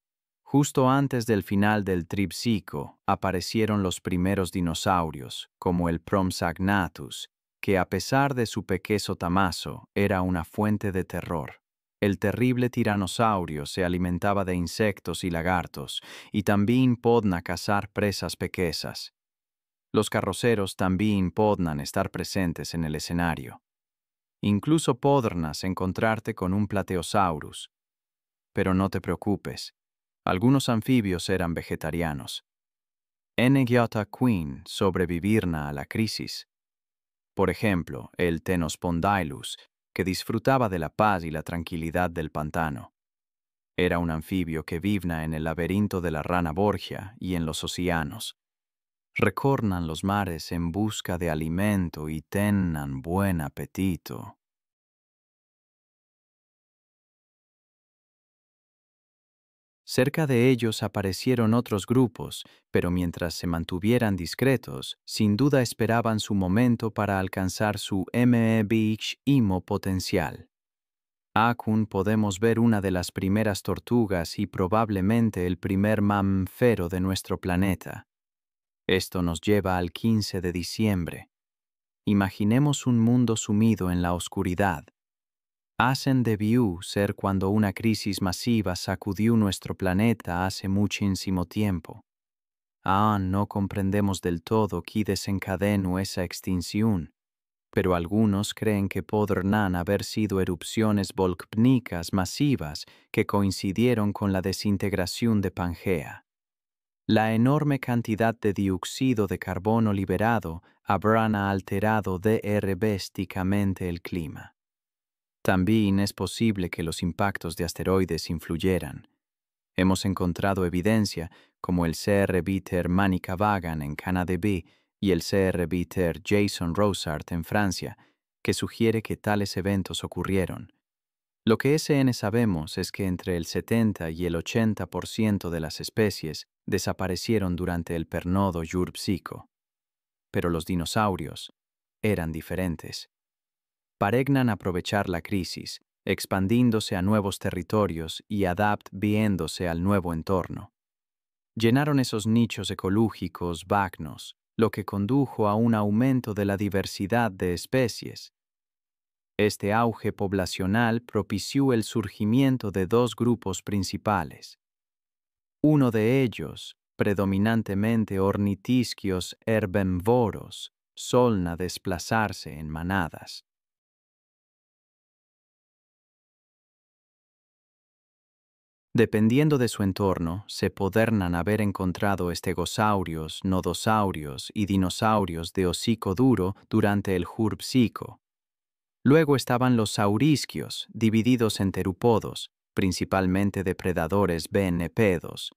Justo antes del final del Tripsico aparecieron los primeros dinosaurios, como el Compsognathus, que a pesar de su pequeño tamaño era una fuente de terror. El terrible tiranosaurio se alimentaba de insectos y lagartos, y también podía cazar presas pequeñas. Los carroceros también podían estar presentes en el escenario. Incluso podrás encontrarte con un Plateosaurus. Pero no te preocupes, algunos anfibios eran vegetarianos. Queen sobrevivirna a la crisis. Por ejemplo, el Tenospondylus, que disfrutaba de la paz y la tranquilidad del pantano. Era un anfibio que vivía en el laberinto de la rana Borgia y en los océanos. Recornan los mares en busca de alimento y tengan buen apetito. Cerca de ellos aparecieron otros grupos, pero mientras se mantuvieran discretos, sin duda esperaban su momento para alcanzar su imo potencial. Aún podemos ver una de las primeras tortugas y probablemente el primer mamífero de nuestro planeta. Esto nos lleva al 15 de diciembre. Imaginemos un mundo sumido en la oscuridad. Debió ser cuando una crisis masiva sacudió nuestro planeta hace muchísimo tiempo. Aún no comprendemos del todo qué desencadenó esa extinción, pero algunos creen que podrán haber sido erupciones volcánicas masivas que coincidieron con la desintegración de Pangea. La enorme cantidad de dióxido de carbono liberado habrán alterado drásticamente el clima. También es posible que los impactos de asteroides influyeran. Hemos encontrado evidencia, como el CR-Bitter Manica Vagan en Canadá y el CR-Bitter Jason Rosart en Francia, que sugiere que tales eventos ocurrieron. Lo que sabemos es que entre el 70 y el 80% de las especies desaparecieron durante el periodo Jurásico. Pero los dinosaurios eran diferentes. Paregnan aprovechar la crisis, expandiéndose a nuevos territorios y adaptándose al nuevo entorno. Llenaron esos nichos ecológicos vagnos, lo que condujo a un aumento de la diversidad de especies. Este auge poblacional propició el surgimiento de dos grupos principales. Uno de ellos, predominantemente ornitisquios herbívoros, solna desplazarse en manadas. Dependiendo de su entorno, se podrán haber encontrado estegosaurios, nodosaurios y dinosaurios de hocico duro durante el Jurásico. Luego estaban los saurisquios, divididos en terópodos, principalmente depredadores bennepédos,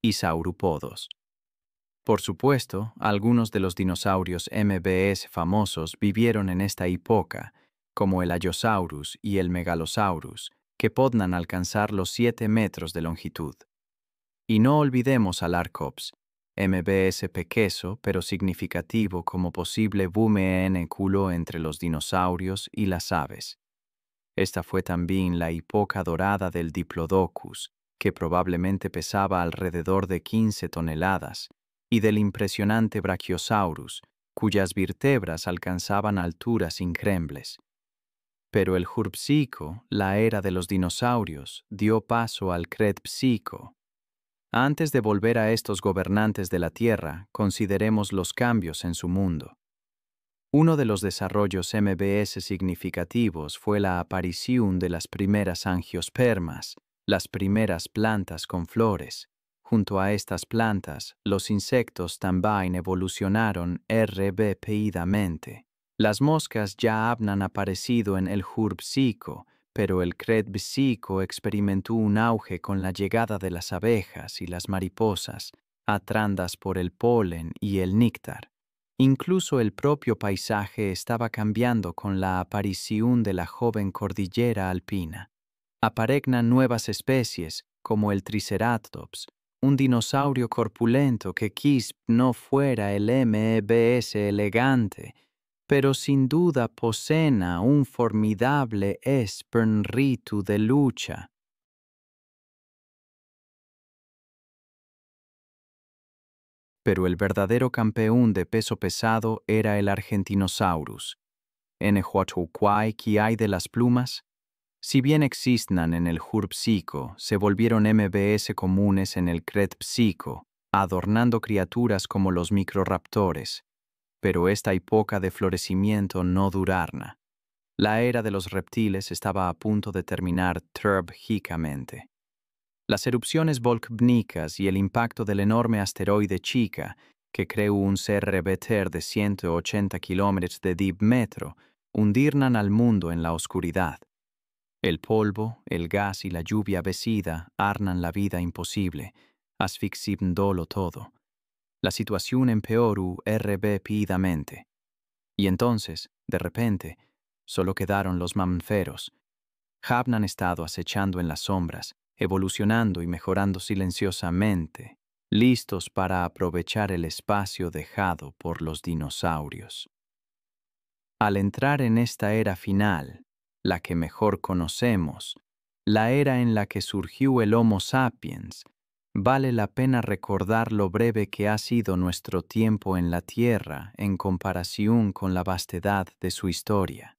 y saurópodos. Por supuesto, algunos de los dinosaurios MBS famosos vivieron en esta época, como el Allosaurus y el Megalosaurus, que podían alcanzar los 7 metros de longitud. Y no olvidemos al Arcops, MBS pequeño pero significativo como posible vínculo entre los dinosaurios y las aves. Esta fue también la época dorada del Diplodocus, que probablemente pesaba alrededor de 15 toneladas, y del impresionante Brachiosaurus, cuyas vértebras alcanzaban alturas increíbles. Pero el Jurásico, la era de los dinosaurios, dio paso al Cretácico. Antes de volver a estos gobernantes de la Tierra, consideremos los cambios en su mundo. Uno de los desarrollos MBS significativos fue la aparición de las primeras angiospermas, las primeras plantas con flores. Junto a estas plantas, los insectos también evolucionaron rápidamente. Las moscas ya habían aparecido en el Jurásico, pero el Cretácico experimentó un auge con la llegada de las abejas y las mariposas, atraídas por el polen y el néctar. Incluso el propio paisaje estaba cambiando con la aparición de la joven cordillera alpina. Aparecen nuevas especies, como el Triceratops, un dinosaurio corpulento que quizá no fuera el MBS elegante, pero sin duda posee un formidable espíritu de lucha. Pero el verdadero campeón de peso pesado era el Argentinosaurus. ¿En Huachucuay qué hay de las plumas? Si bien existan en el Jurásico, se volvieron MBS comunes en el Cretácico, adornando criaturas como los microraptores. Pero esta época de florecimiento no durará. La era de los reptiles estaba a punto de terminar trágicamente. Las erupciones volcánicas y el impacto del enorme asteroide Chica, que creó un cráter de 180 kilómetros de diámetro, hundieron al mundo en la oscuridad. El polvo, el gas y la lluvia ácida harán la vida imposible, asfixiándolo todo. La situación empeoró rápidamente. Y entonces, de repente, solo quedaron los mamíferos. Han estado acechando en las sombras, evolucionando y mejorando silenciosamente, listos para aprovechar el espacio dejado por los dinosaurios. Al entrar en esta era final, la que mejor conocemos, la era en la que surgió el Homo sapiens, vale la pena recordar lo breve que ha sido nuestro tiempo en la Tierra en comparación con la vastedad de su historia.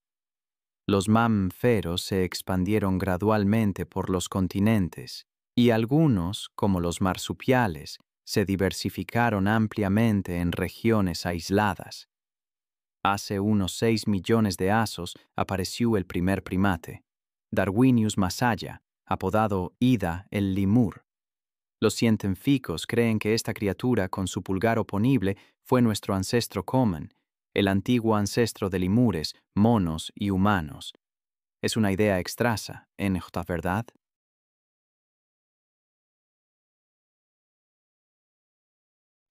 Los mamíferos se expandieron gradualmente por los continentes, y algunos, como los marsupiales, se diversificaron ampliamente en regiones aisladas. Hace unos 6 millones de años apareció el primer primate, Darwinius massalla, apodado Ida el lemur. Los científicos creen que esta criatura con su pulgar oponible fue nuestro ancestro común, el antiguo ancestro de lemures, monos y humanos. Es una idea extraña, ¿en verdad?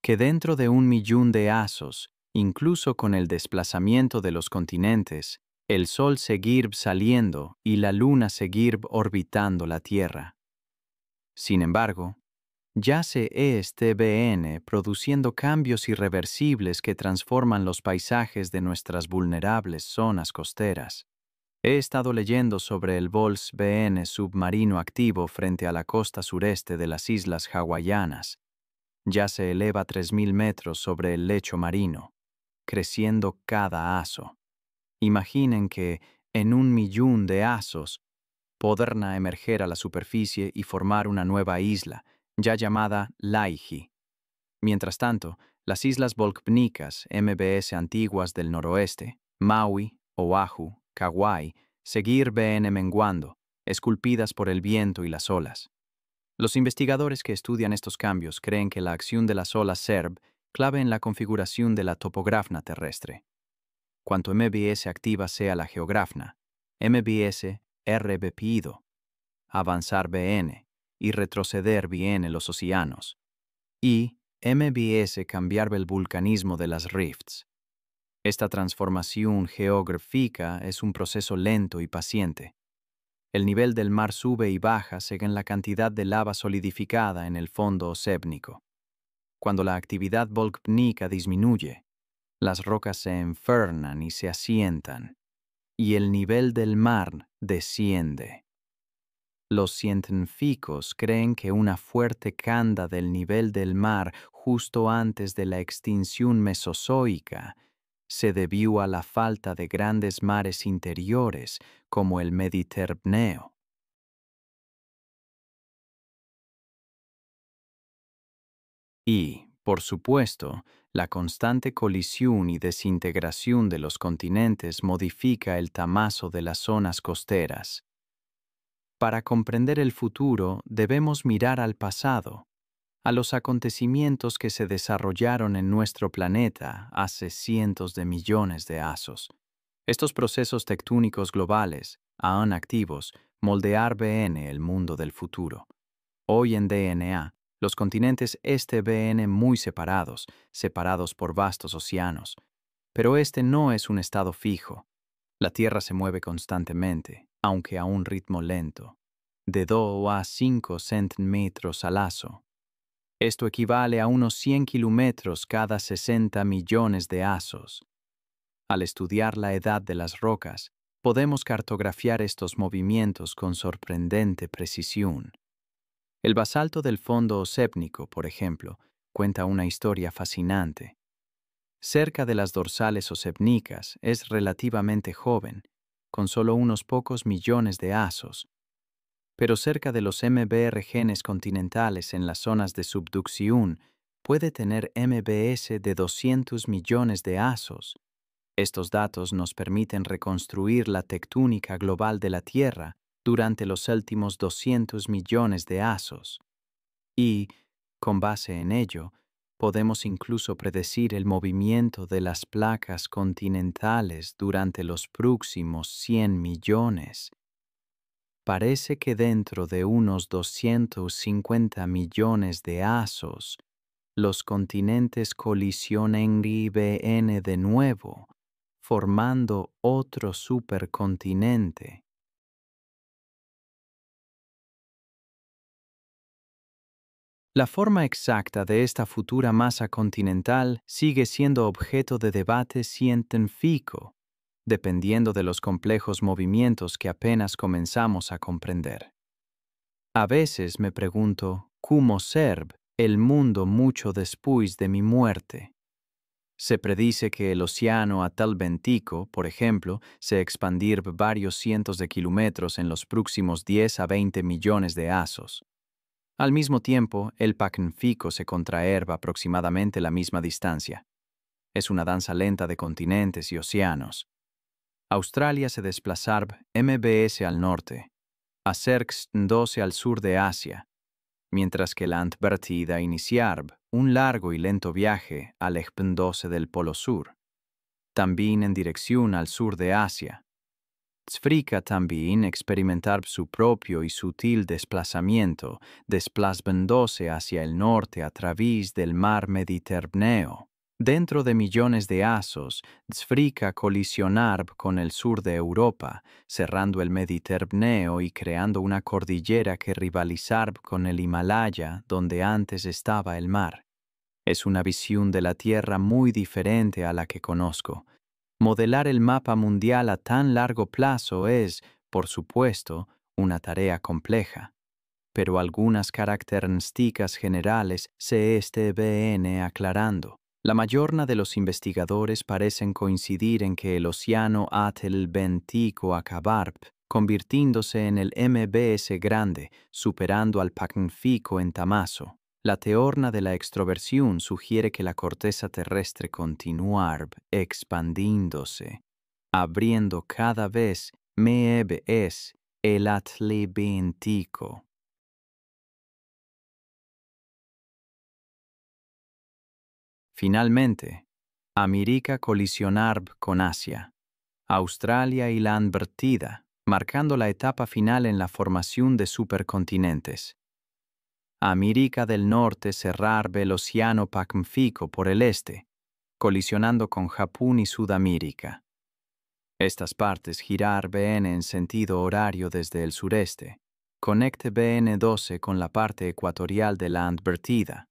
Que dentro de 1 millón de años, incluso con el desplazamiento de los continentes, el Sol seguir saliendo y la Luna seguir orbitando la Tierra. Sin embargo, ya se viene produciendo cambios irreversibles que transforman los paisajes de nuestras vulnerables zonas costeras. He estado leyendo sobre el volcán submarino activo frente a la costa sureste de las islas hawaianas. Ya se eleva 3.000 metros sobre el lecho marino, creciendo cada año. Imaginen que, en 1 millón de años, podrán emerger a la superficie y formar una nueva isla, ya llamada Laiji. Mientras tanto, las islas volcánicas MBS antiguas del noroeste, Maui, Oahu, Kauai, seguir menguando, esculpidas por el viento y las olas. Los investigadores que estudian estos cambios creen que la acción de las olas serve clave en la configuración de la topografía terrestre. cuanto MBS activa sea la geografna, MBS RBPIDO, avanzar BN y retroceder BN los océanos, y MBS cambiar el vulcanismo de las rifts. Esta transformación geográfica es un proceso lento y paciente. El nivel del mar sube y baja según la cantidad de lava solidificada en el fondo océanico. Cuando la actividad volcánica disminuye, las rocas se enfernan y se asientan, y el nivel del mar desciende. Los científicos creen que una fuerte caída del nivel del mar justo antes de la extinción mesozoica se debió a la falta de grandes mares interiores como el Mediterráneo. Y, por supuesto, la constante colisión y desintegración de los continentes modifica el tamaño de las zonas costeras. Para comprender el futuro, debemos mirar al pasado, a los acontecimientos que se desarrollaron en nuestro planeta hace cientos de millones de años. Estos procesos tectónicos globales, aún activos, moldear BN el mundo del futuro. Hoy en DNA, los continentes BN muy separados por vastos océanos. Pero este no es un estado fijo. La Tierra se mueve constantemente, aunque a un ritmo lento, de 2 a 5 centímetros al año. Esto equivale a unos 100 kilómetros cada 60 millones de años. Al estudiar la edad de las rocas, podemos cartografiar estos movimientos con sorprendente precisión. El basalto del fondo océanico, por ejemplo, cuenta una historia fascinante. Cerca de las dorsales océanicas es relativamente joven, con solo unos pocos millones de años, pero cerca de los MBR continentales en las zonas de subducción puede tener MBS de 200 millones de años. Estos datos nos permiten reconstruir la tectónica global de la Tierra durante los últimos 200 millones de años. Y, con base en ello, podemos incluso predecir el movimiento de las placas continentales durante los próximos 100 millones. Parece que dentro de unos 250 millones de años, los continentes colisionen y BN de nuevo, formando otro supercontinente. La forma exacta de esta futura masa continental sigue siendo objeto de debate científico, dependiendo de los complejos movimientos que apenas comenzamos a comprender. A veces me pregunto cómo será el mundo mucho después de mi muerte. Se predice que el océano Atlántico, por ejemplo, se expandir varios cientos de kilómetros en los próximos 10 a 20 millones de años. Al mismo tiempo, el Pacífico se contraerá aproximadamente la misma distancia. Es una danza lenta de continentes y océanos. Australia se desplazará MBS al norte, acercándose al sur de Asia, mientras que la Antártida iniciará un largo y lento viaje alejándose del Polo Sur, también en dirección al sur de Asia. África también experimentar su propio y sutil desplazamiento, desplazándose hacia el norte a través del mar Mediterráneo. Dentro de millones de años, África colisionar con el sur de Europa, cerrando el Mediterráneo y creando una cordillera que rivalizar con el Himalaya, donde antes estaba el mar. Es una visión de la Tierra muy diferente a la que conozco. Modelar el mapa mundial a tan largo plazo es, por supuesto, una tarea compleja, pero algunas características generales se ven aclarando. La mayoría de los investigadores parecen coincidir en que el océano Atlántico acabará convirtiéndose en el MBS grande, superando al Pacífico en tamaño. La teoría de la extroversión sugiere que la corteza terrestre continuará expandiéndose, abriendo cada vez más el Atlántico. Finalmente, América colisionar con Asia, Australia y la Antártida, marcando la etapa final en la formación de supercontinentes. América del Norte cerrar el Océano Pacífico por el este, colisionando con Japón y Sudamérica. Estas partes girar BN en sentido horario desde el sureste. Conecte BN12 con la parte ecuatorial de la Antártida.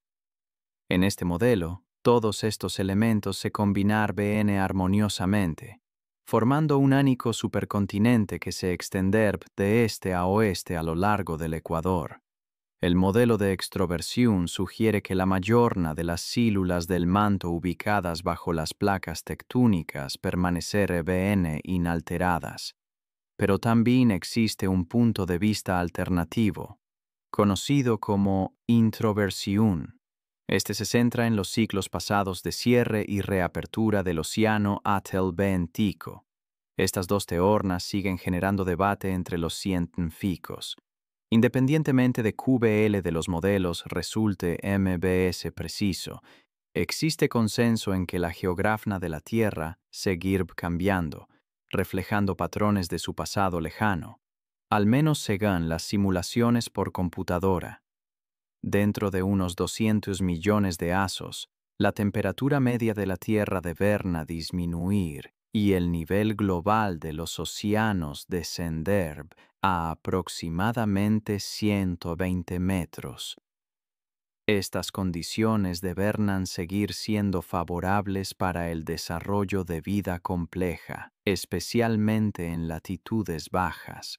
En este modelo, todos estos elementos se combinar BN armoniosamente, formando un único supercontinente que se extender de este a oeste a lo largo del Ecuador. El modelo de extroversión sugiere que la mayoría de las células del manto ubicadas bajo las placas tectónicas permanecer BN inalteradas. Pero también existe un punto de vista alternativo, conocido como introversión. Este se centra en los ciclos pasados de cierre y reapertura del océano Atlántico. Estas dos teorías siguen generando debate entre los científicos. Independientemente de QBL de los modelos resulte MBS preciso, existe consenso en que la geografía de la Tierra seguir cambiando, reflejando patrones de su pasado lejano, al menos según las simulaciones por computadora. Dentro de unos 200 millones de años, la temperatura media de la Tierra deberá disminuir y el nivel global de los océanos descender a aproximadamente 120 metros. Estas condiciones deberán seguir siendo favorables para el desarrollo de vida compleja, especialmente en latitudes bajas.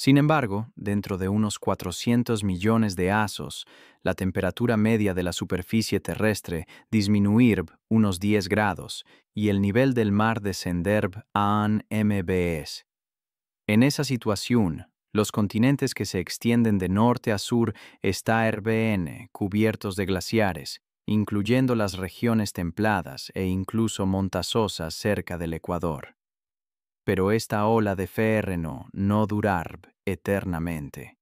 Sin embargo, dentro de unos 400 millones de años, la temperatura media de la superficie terrestre disminuir unos 10 grados y el nivel del mar descender a 1 mbs. En esa situación, los continentes que se extienden de norte a sur están cubiertos de glaciares, incluyendo las regiones templadas e incluso montañosas cerca del Ecuador. Pero esta ola de ferro no durar eternamente.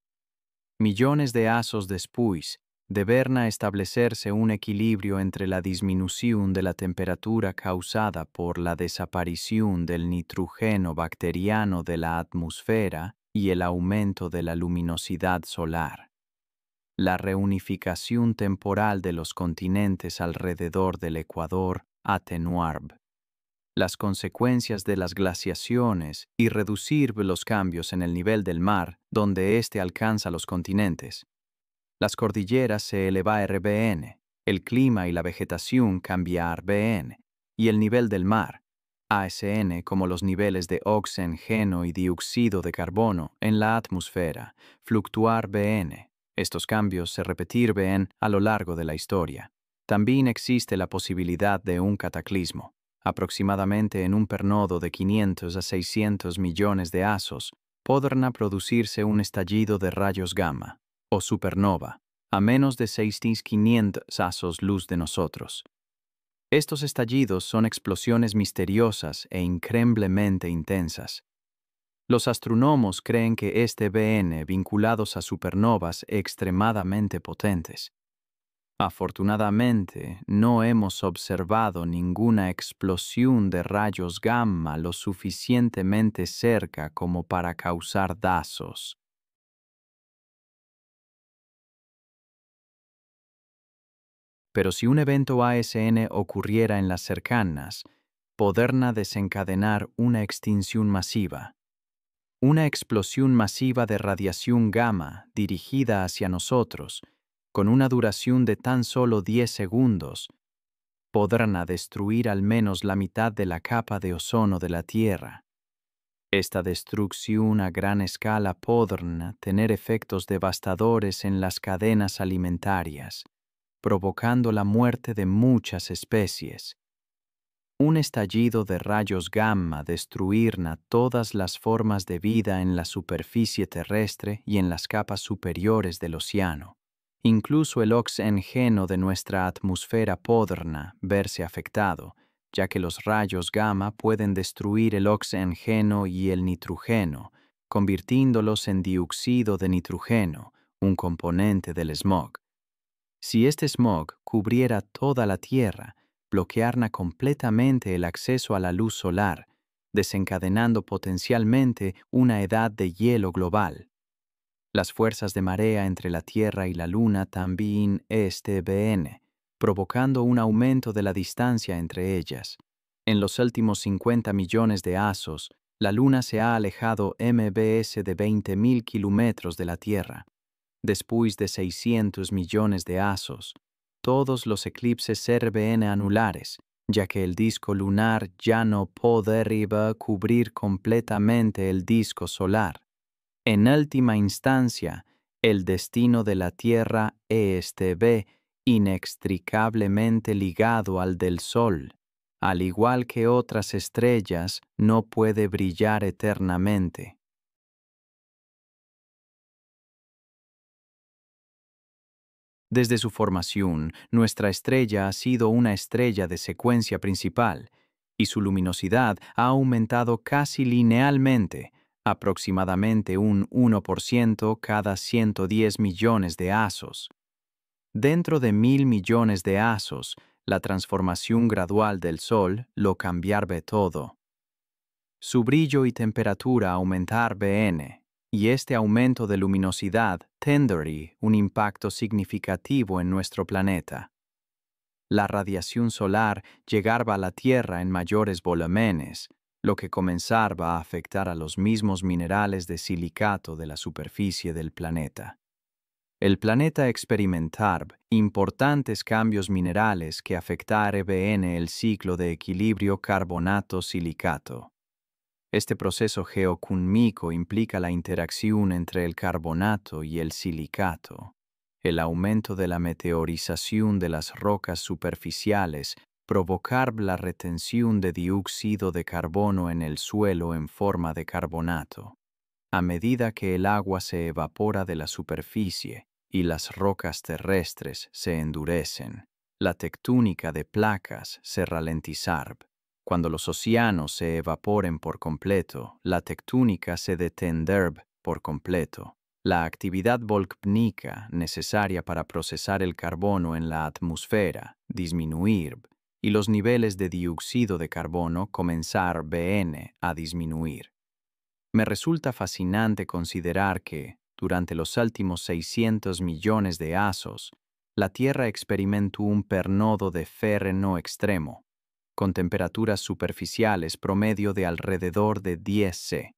Millones de años después, deberá establecerse un equilibrio entre la disminución de la temperatura causada por la desaparición del nitrógeno bacteriano de la atmósfera y el aumento de la luminosidad solar. La reunificación temporal de los continentes alrededor del Ecuador atenuar las consecuencias de las glaciaciones y reducir los cambios en el nivel del mar donde éste alcanza los continentes. Las cordilleras se elevar BN, el clima y la vegetación cambiar BN, y el nivel del mar, ASN como los niveles de oxígeno y dióxido de carbono en la atmósfera, fluctuar BN. Estos cambios se repetir BN a lo largo de la historia. También existe la posibilidad de un cataclismo. Aproximadamente en un periodo de 500 a 600 millones de años, podrá producirse un estallido de rayos gamma, o supernova, a menos de 6.500 años luz de nosotros. Estos estallidos son explosiones misteriosas e increíblemente intensas. Los astrónomos creen que este BN vinculados a supernovas extremadamente potentes. Afortunadamente, no hemos observado ninguna explosión de rayos gamma lo suficientemente cerca como para causar daños. Pero si un evento ASN ocurriera en las cercanas, podrá desencadenar una extinción masiva. Una explosión masiva de radiación gamma dirigida hacia nosotros, con una duración de tan solo 10 segundos, podrán destruir al menos la mitad de la capa de ozono de la Tierra. Esta destrucción a gran escala podrá tener efectos devastadores en las cadenas alimentarias, provocando la muerte de muchas especies. Un estallido de rayos gamma destruirá todas las formas de vida en la superficie terrestre y en las capas superiores del océano. Incluso el oxígeno de nuestra atmósfera podrá verse afectado, ya que los rayos gamma pueden destruir el oxígeno y el nitrógeno, convirtiéndolos en dióxido de nitrógeno, un componente del smog, Si este smog cubriera toda la Tierra, bloqueará completamente el acceso a la luz solar, desencadenando potencialmente una edad de hielo global. Las fuerzas de marea entre la Tierra y la Luna también ven, provocando un aumento de la distancia entre ellas. En los últimos 50 millones de años, la Luna se ha alejado mbs de 20.000 kilómetros de la Tierra. Después de 600 millones de años, todos los eclipses serán anulares, ya que el disco lunar ya no podrá cubrir completamente el disco solar. En última instancia, el destino de la Tierra ve inextricablemente ligado al del Sol. Al igual que otras estrellas, no puede brillar eternamente. Desde su formación, nuestra estrella ha sido una estrella de secuencia principal, y su luminosidad ha aumentado casi linealmente, aproximadamente un 1% cada 110 millones de años. Dentro de 1.000 millones de años, la transformación gradual del Sol lo cambiará todo. Su brillo y temperatura aumentarán, y este aumento de luminosidad tendrá un impacto significativo en nuestro planeta. La radiación solar llegará a la Tierra en mayores volúmenes, lo que comenzará a afectar a los mismos minerales de silicato de la superficie del planeta. El planeta experimentará importantes cambios minerales que afectarán el ciclo de equilibrio carbonato-silicato. Este proceso geoquímico implica la interacción entre el carbonato y el silicato. El aumento de la meteorización de las rocas superficiales provocará la retención de dióxido de carbono en el suelo en forma de carbonato. A medida que el agua se evapora de la superficie y las rocas terrestres se endurecen, la tectónica de placas se ralentizará. Cuando los océanos se evaporen por completo, la tectónica se detendrá por completo. La actividad volcánica necesaria para procesar el carbono en la atmósfera disminuirá, y los niveles de dióxido de carbono comenzarán a disminuir. Me resulta fascinante considerar que, durante los últimos 600 millones de años, la Tierra experimentó un periodo de frío extremo, con temperaturas superficiales promedio de alrededor de 10 C.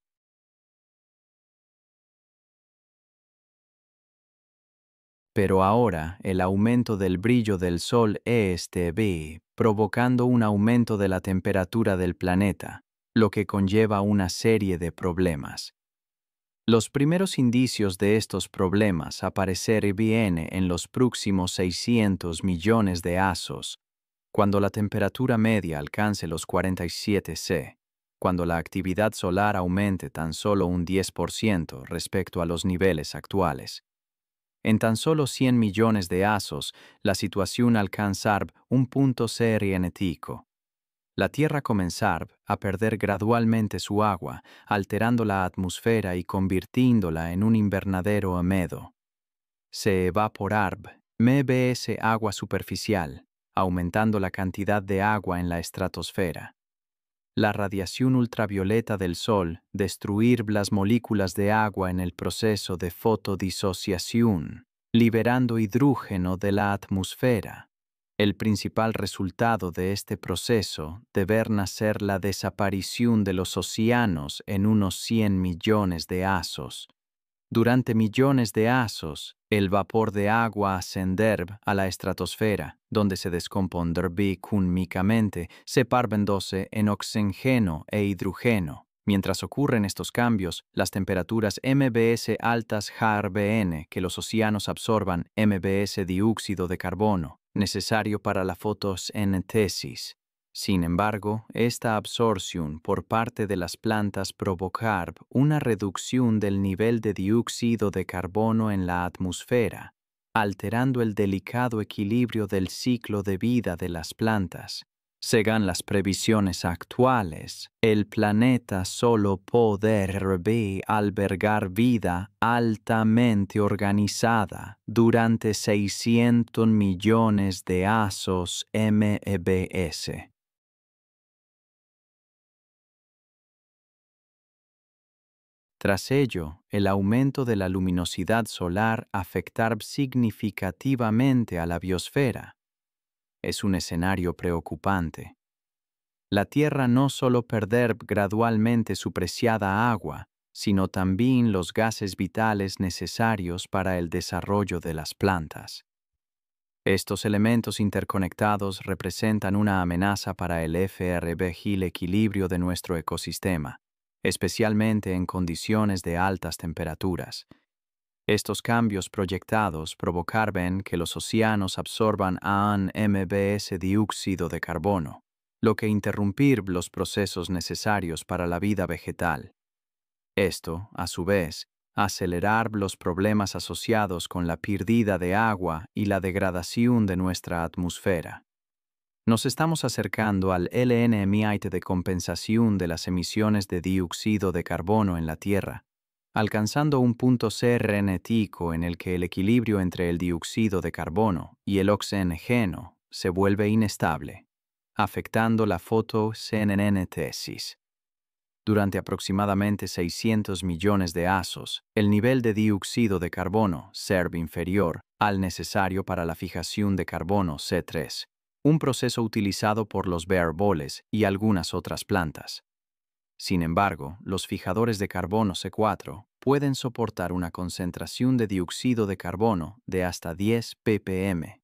Pero ahora el aumento del brillo del Sol ve provocando un aumento de la temperatura del planeta, lo que conlleva una serie de problemas. Los primeros indicios de estos problemas aparecerán en los próximos 600 millones de años, cuando la temperatura media alcance los 47 C, cuando la actividad solar aumente tan solo un 10% respecto a los niveles actuales. En tan solo 100 millones de años, la situación alcanzará un punto crítico. La Tierra comenzará a perder gradualmente su agua, alterando la atmósfera y convirtiéndola en un invernadero húmedo. Se evaporará mbs agua superficial, aumentando la cantidad de agua en la estratosfera. La radiación ultravioleta del Sol destruirá las moléculas de agua en el proceso de fotodisociación, liberando hidrógeno de la atmósfera. El principal resultado de este proceso deberá ser la desaparición de los océanos en unos 100 millones de años. Durante millones de años, el vapor de agua ascenderá a la estratosfera, donde se descompondrá químicamente, separándose en oxígeno e hidrógeno. Mientras ocurren estos cambios, las temperaturas mbs altas harán que los océanos absorban mbs dióxido de carbono, necesario para la fotosíntesis. Sin embargo, esta absorción por parte de las plantas provocará una reducción del nivel de dióxido de carbono en la atmósfera, alterando el delicado equilibrio del ciclo de vida de las plantas. Según las previsiones actuales, el planeta solo podrá albergar vida altamente organizada durante 600 millones de años MBS. Tras ello, el aumento de la luminosidad solar afectará significativamente a la biosfera. Es un escenario preocupante. La Tierra no solo perderá gradualmente su preciada agua, sino también los gases vitales necesarios para el desarrollo de las plantas. Estos elementos interconectados representan una amenaza para el fragile equilibrio de nuestro ecosistema, especialmente en condiciones de altas temperaturas. Estos cambios proyectados provocarán que los océanos absorban un MBS dióxido de carbono, lo que interrumpir los procesos necesarios para la vida vegetal. Esto, a su vez, acelerar los problemas asociados con la pérdida de agua y la degradación de nuestra atmósfera. Nos estamos acercando al límite de compensación de las emisiones de dióxido de carbono en la Tierra, alcanzando un punto crítico en el que el equilibrio entre el dióxido de carbono y el oxígeno se vuelve inestable, afectando la fotosíntesis. Durante aproximadamente 600 millones de años, el nivel de dióxido de carbono será inferior al necesario para la fijación de carbono C3, un proceso utilizado por los árboles y algunas otras plantas. Sin embargo, los fijadores de carbono C4 pueden soportar una concentración de dióxido de carbono de hasta 10 ppm.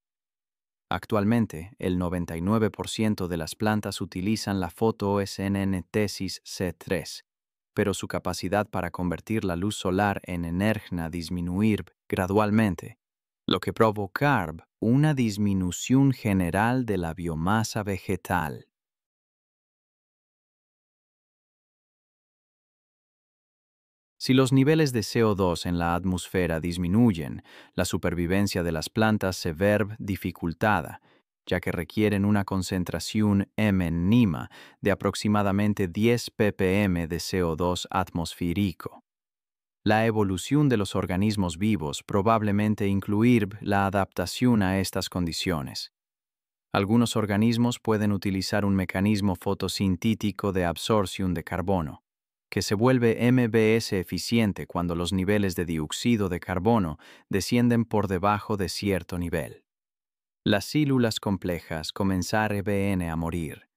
Actualmente, el 99% de las plantas utilizan la fotosíntesis C3, pero su capacidad para convertir la luz solar en energía disminuir gradualmente, lo que provocará una disminución general de la biomasa vegetal. Si los niveles de CO2 en la atmósfera disminuyen, la supervivencia de las plantas se verá dificultada, ya que requieren una concentración mínima de aproximadamente 10 ppm de CO2 atmosférico. La evolución de los organismos vivos probablemente incluir la adaptación a estas condiciones. Algunos organismos pueden utilizar un mecanismo fotosintético de absorción de carbono, que se vuelve MBS eficiente cuando los niveles de dióxido de carbono descienden por debajo de cierto nivel. Las células complejas comenzarán a morir,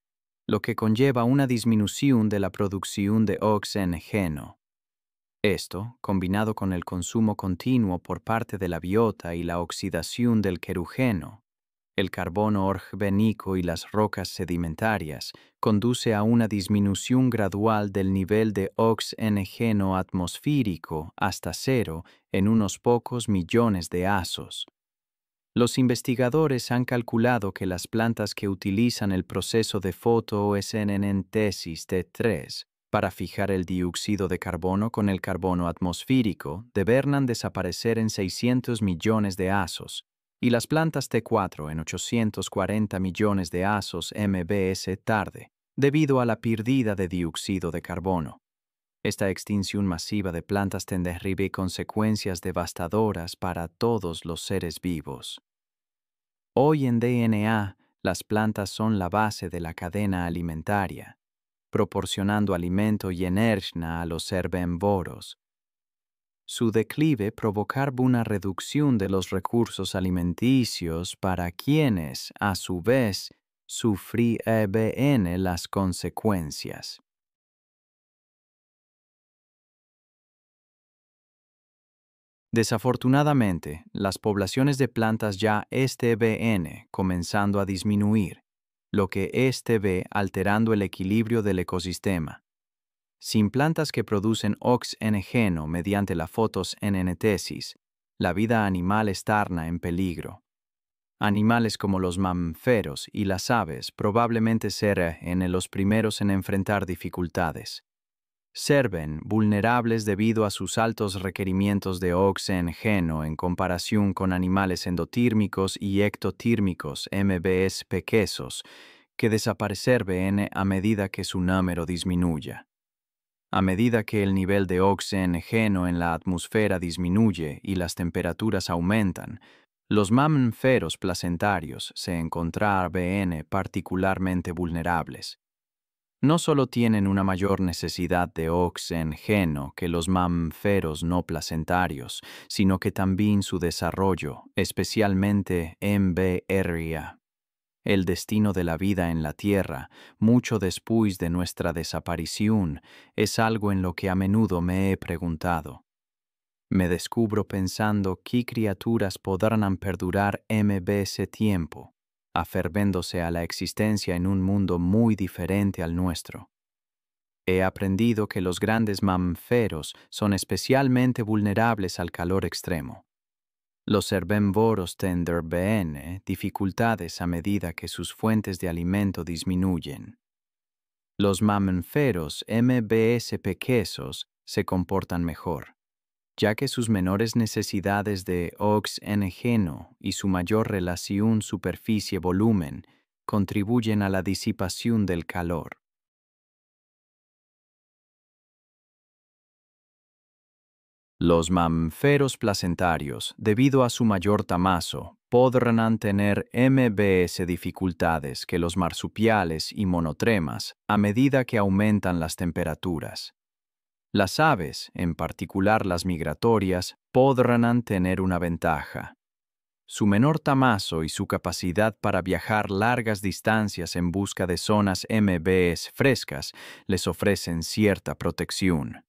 lo que conlleva una disminución de la producción de oxígeno. Esto, combinado con el consumo continuo por parte de la biota y la oxidación del querugeno, el carbono orgánico y las rocas sedimentarias, conduce a una disminución gradual del nivel de oxígeno atmosférico hasta cero en unos pocos millones de años. Los investigadores han calculado que las plantas que utilizan el proceso de fotosíntesis T3 para fijar el dióxido de carbono con el carbono atmosférico deberán desaparecer en 600 millones de años, y las plantas T4 en 840 millones de años MBS tarde, debido a la pérdida de dióxido de carbono. Esta extinción masiva de plantas tendrá consecuencias devastadoras para todos los seres vivos. Hoy en DNA, las plantas son la base de la cadena alimentaria, proporcionando alimento y energía a los herbívoros. Su declive provocará una reducción de los recursos alimenticios para quienes, a su vez, sufrirán las consecuencias. Desafortunadamente, las poblaciones de plantas ya están comenzando a disminuir, lo que ve alterando el equilibrio del ecosistema. Sin plantas que producen oxígeno mediante la fotosíntesis, la vida animal está en peligro. Animales como los mamíferos y las aves probablemente serán los primeros en enfrentar dificultades. Serán vulnerables debido a sus altos requerimientos de oxígeno en comparación con animales endotérmicos y ectotérmicos MBS pequeños, que desaparecerán a medida que su número disminuya. A medida que el nivel de oxígeno en la atmósfera disminuye y las temperaturas aumentan, los mamíferos placentarios se encontrarán particularmente vulnerables. No solo tienen una mayor necesidad de oxígeno que los mamíferos no placentarios, sino que también su desarrollo, especialmente en BRIA. El destino de la vida en la Tierra, mucho después de nuestra desaparición, es algo en lo que a menudo me he preguntado. Me descubro pensando qué criaturas podrán perdurar ese tiempo, afervándose a la existencia en un mundo muy diferente al nuestro. He aprendido que los grandes mamíferos son especialmente vulnerables al calor extremo. Los herbívoros tendrán dificultades a medida que sus fuentes de alimento disminuyen. Los mamíferos pequeños se comportan mejor, ya que sus menores necesidades de oxígeno y su mayor relación superficie-volumen contribuyen a la disipación del calor. Los mamíferos placentarios, debido a su mayor tamaño, podrán tener dificultades que los marsupiales y monotremas a medida que aumentan las temperaturas. Las aves, en particular las migratorias, podrán tener una ventaja. Su menor tamaño y su capacidad para viajar largas distancias en busca de zonas frescas les ofrecen cierta protección.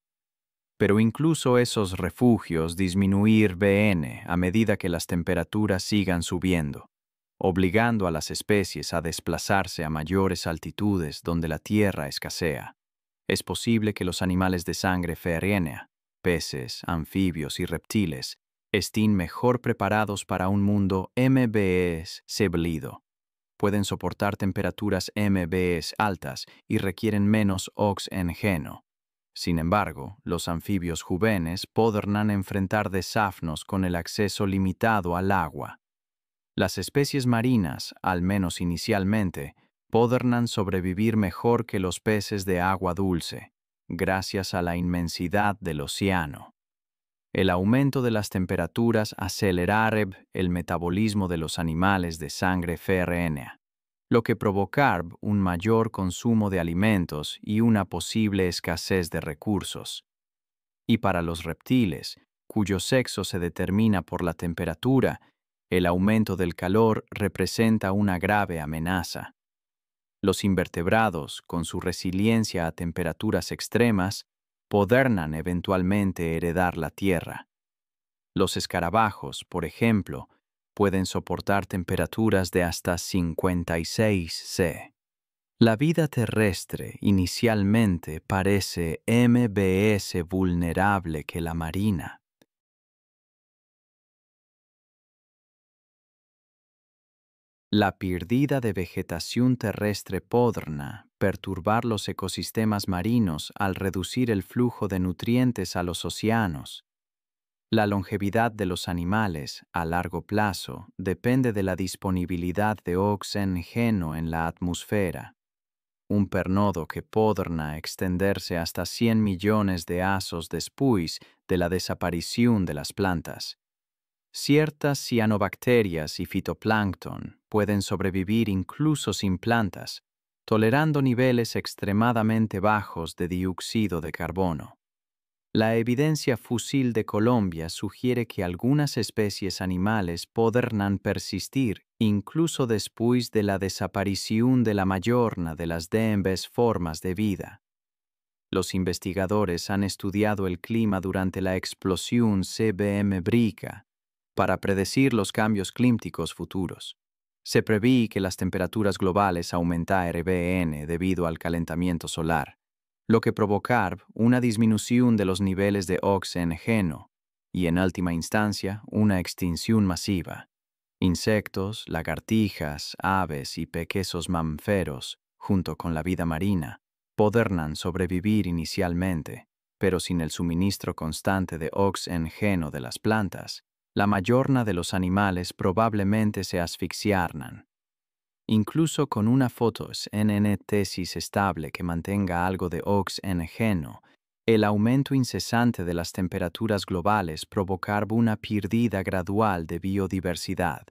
Pero incluso esos refugios disminuirán a medida que las temperaturas sigan subiendo, obligando a las especies a desplazarse a mayores altitudes donde la tierra escasea. Es posible que los animales de sangre ferrénea, peces, anfibios y reptiles, estén mejor preparados para un mundo seblido. Pueden soportar temperaturas altas y requieren menos oxígeno. Sin embargo, los anfibios jóvenes podrán enfrentar desafíos con el acceso limitado al agua. Las especies marinas, al menos inicialmente, podrán sobrevivir mejor que los peces de agua dulce, gracias a la inmensidad del océano. El aumento de las temperaturas acelerará el metabolismo de los animales de sangre ferrénea, lo que provocará un mayor consumo de alimentos y una posible escasez de recursos. Y para los reptiles, cuyo sexo se determina por la temperatura, el aumento del calor representa una grave amenaza. Los invertebrados, con su resiliencia a temperaturas extremas, podrán eventualmente heredar la Tierra. Los escarabajos, por ejemplo, pueden soportar temperaturas de hasta 56 C. La vida terrestre inicialmente parece vulnerable que la marina. La pérdida de vegetación terrestre podrá perturbar los ecosistemas marinos al reducir el flujo de nutrientes a los océanos. La longevidad de los animales, a largo plazo, depende de la disponibilidad de oxígeno en la atmósfera. Un periodo que podrá extenderse hasta 100 millones de años después de la desaparición de las plantas. Ciertas cianobacterias y fitoplancton pueden sobrevivir incluso sin plantas, tolerando niveles extremadamente bajos de dióxido de carbono. La evidencia fósil de Colombia sugiere que algunas especies animales podrán persistir incluso después de la desaparición de la mayoría de las demás formas de vida. Los investigadores han estudiado el clima durante la explosión Cambriana para predecir los cambios climáticos futuros. Se prevé que las temperaturas globales aumentarán debido al calentamiento solar, lo que provocará una disminución de los niveles de oxígeno y, en última instancia, una extinción masiva. Insectos, lagartijas, aves y pequeños mamíferos, junto con la vida marina, podrán sobrevivir inicialmente, pero sin el suministro constante de oxígeno de las plantas, la mayoría de los animales probablemente se asfixiarán. Incluso con una fotosíntesis estable que mantenga algo de oxígeno, el aumento incesante de las temperaturas globales provocará una pérdida gradual de biodiversidad.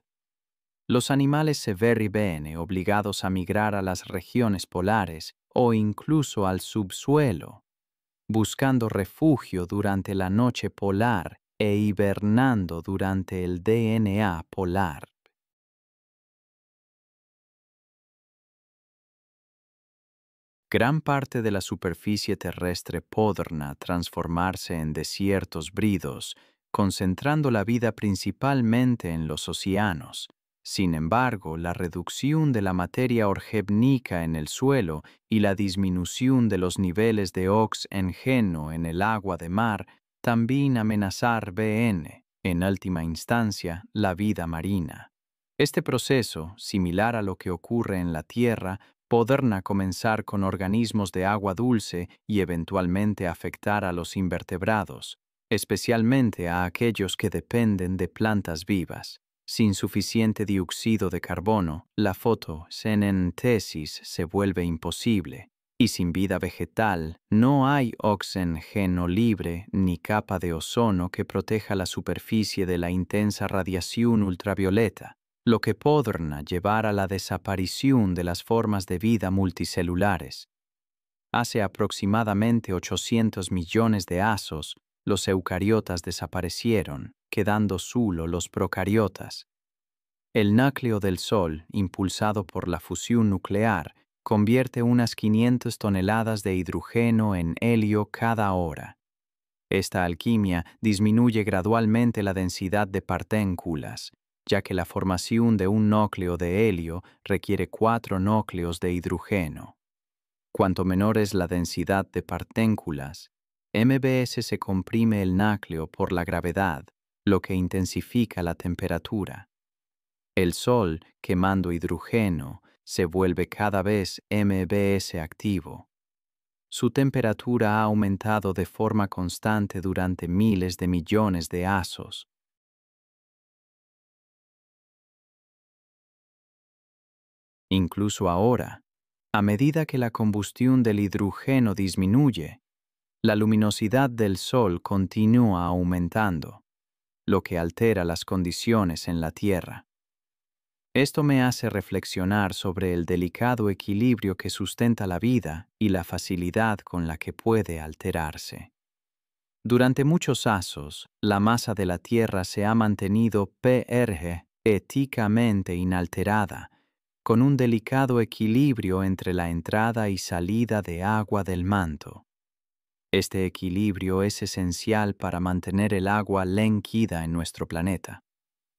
Los animales se verán obligados a migrar a las regiones polares o incluso al subsuelo, buscando refugio durante la noche polar e hibernando durante el DNA polar. Gran parte de la superficie terrestre podrá transformarse en desiertos bridos, concentrando la vida principalmente en los océanos. Sin embargo, la reducción de la materia orgánica en el suelo y la disminución de los niveles de oxígeno en el agua de mar también amenazarán, en última instancia, la vida marina. Este proceso, similar a lo que ocurre en la Tierra, podrá comenzar con organismos de agua dulce y eventualmente afectar a los invertebrados, especialmente a aquellos que dependen de plantas vivas. Sin suficiente dióxido de carbono, la fotosíntesis se vuelve imposible, y sin vida vegetal no hay oxígeno libre ni capa de ozono que proteja la superficie de la intensa radiación ultravioleta, lo que podrá llevar a la desaparición de las formas de vida multicelulares. Hace aproximadamente 800 millones de años, los eucariotas desaparecieron, quedando solo los procariotas. El núcleo del Sol, impulsado por la fusión nuclear, convierte unas 500 toneladas de hidrógeno en helio cada hora. Esta alquimia disminuye gradualmente la densidad de partículas, ya que la formación de un núcleo de helio requiere 4 núcleos de hidrógeno. Cuanto menor es la densidad de partículas, MBS se comprime el núcleo por la gravedad, lo que intensifica la temperatura. El Sol, quemando hidrógeno, se vuelve cada vez MBS activo. Su temperatura ha aumentado de forma constante durante miles de millones de años. Incluso ahora, a medida que la combustión del hidrógeno disminuye, la luminosidad del Sol continúa aumentando, lo que altera las condiciones en la Tierra. Esto me hace reflexionar sobre el delicado equilibrio que sustenta la vida y la facilidad con la que puede alterarse. Durante muchos años, la masa de la Tierra se ha mantenido éticamente inalterada, con un delicado equilibrio entre la entrada y salida de agua del manto. Este equilibrio es esencial para mantener el agua líquida en nuestro planeta.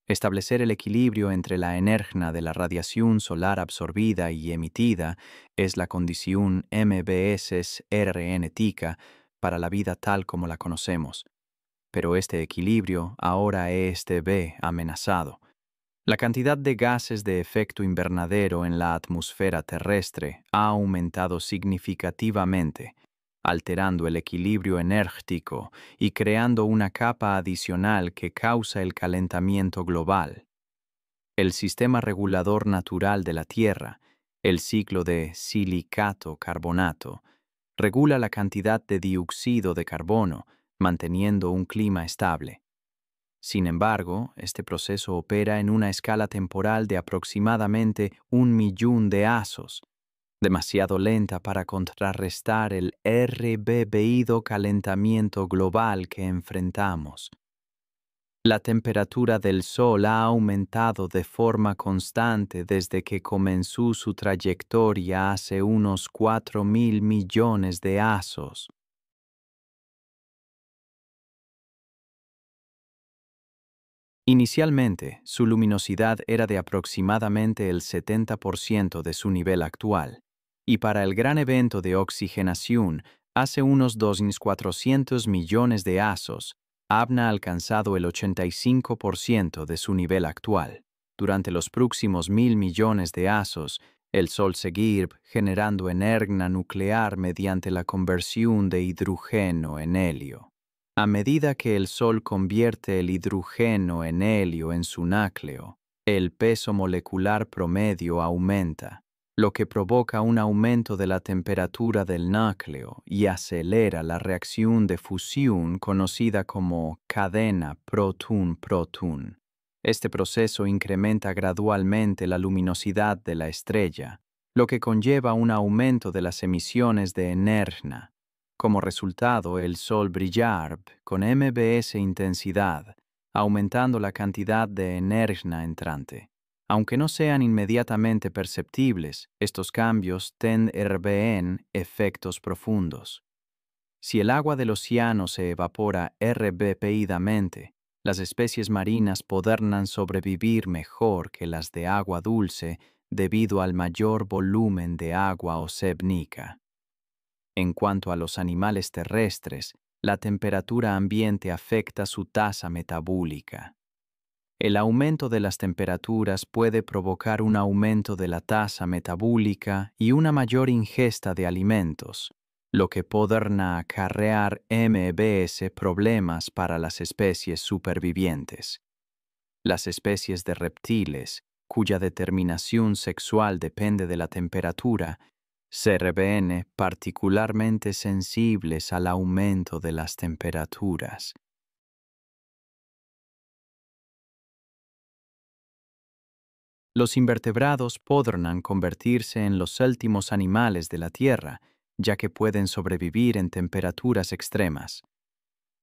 Establecer el equilibrio entre la energía de la radiación solar absorbida y emitida es la condición MBS RNTica para la vida tal como la conocemos. Pero este equilibrio ahora ve amenazado. La cantidad de gases de efecto invernadero en la atmósfera terrestre ha aumentado significativamente, alterando el equilibrio energético y creando una capa adicional que causa el calentamiento global. El sistema regulador natural de la Tierra, el ciclo de silicato-carbonato, regula la cantidad de dióxido de carbono, manteniendo un clima estable. Sin embargo, este proceso opera en una escala temporal de aproximadamente 1.000.000 de años, demasiado lenta para contrarrestar el rápido calentamiento global que enfrentamos. La temperatura del Sol ha aumentado de forma constante desde que comenzó su trayectoria hace unos 4.000 millones de años. Inicialmente, su luminosidad era de aproximadamente el 70% de su nivel actual, y para el gran evento de oxigenación, hace unos 2.400 millones de años, había alcanzado el 85% de su nivel actual. Durante los próximos 1.000 millones de años, el Sol seguirá generando energía nuclear mediante la conversión de hidrógeno en helio. A medida que el Sol convierte el hidrógeno en helio en su núcleo, El peso molecular promedio aumenta, lo que provoca un aumento de la temperatura del núcleo y acelera la reacción de fusión conocida como cadena proton-proton. Este proceso incrementa gradualmente la luminosidad de la estrella, lo que conlleva un aumento de las emisiones de energía. Como resultado, el Sol brillar con MBS intensidad, aumentando la cantidad de energía entrante. Aunque no sean inmediatamente perceptibles, estos cambios tienen efectos profundos. Si el agua del océano se evapora rápidamente, las especies marinas podrán sobrevivir mejor que las de agua dulce debido al mayor volumen de agua oceánica. En cuanto a los animales terrestres, la temperatura ambiente afecta su tasa metabólica. El aumento de las temperaturas puede provocar un aumento de la tasa metabólica y una mayor ingesta de alimentos, lo que podrá acarrear MBS problemas para las especies supervivientes. Las especies de reptiles, cuya determinación sexual depende de la temperatura, se revelen particularmente sensibles al aumento de las temperaturas. Los invertebrados podrán convertirse en los últimos animales de la Tierra, ya que pueden sobrevivir en temperaturas extremas.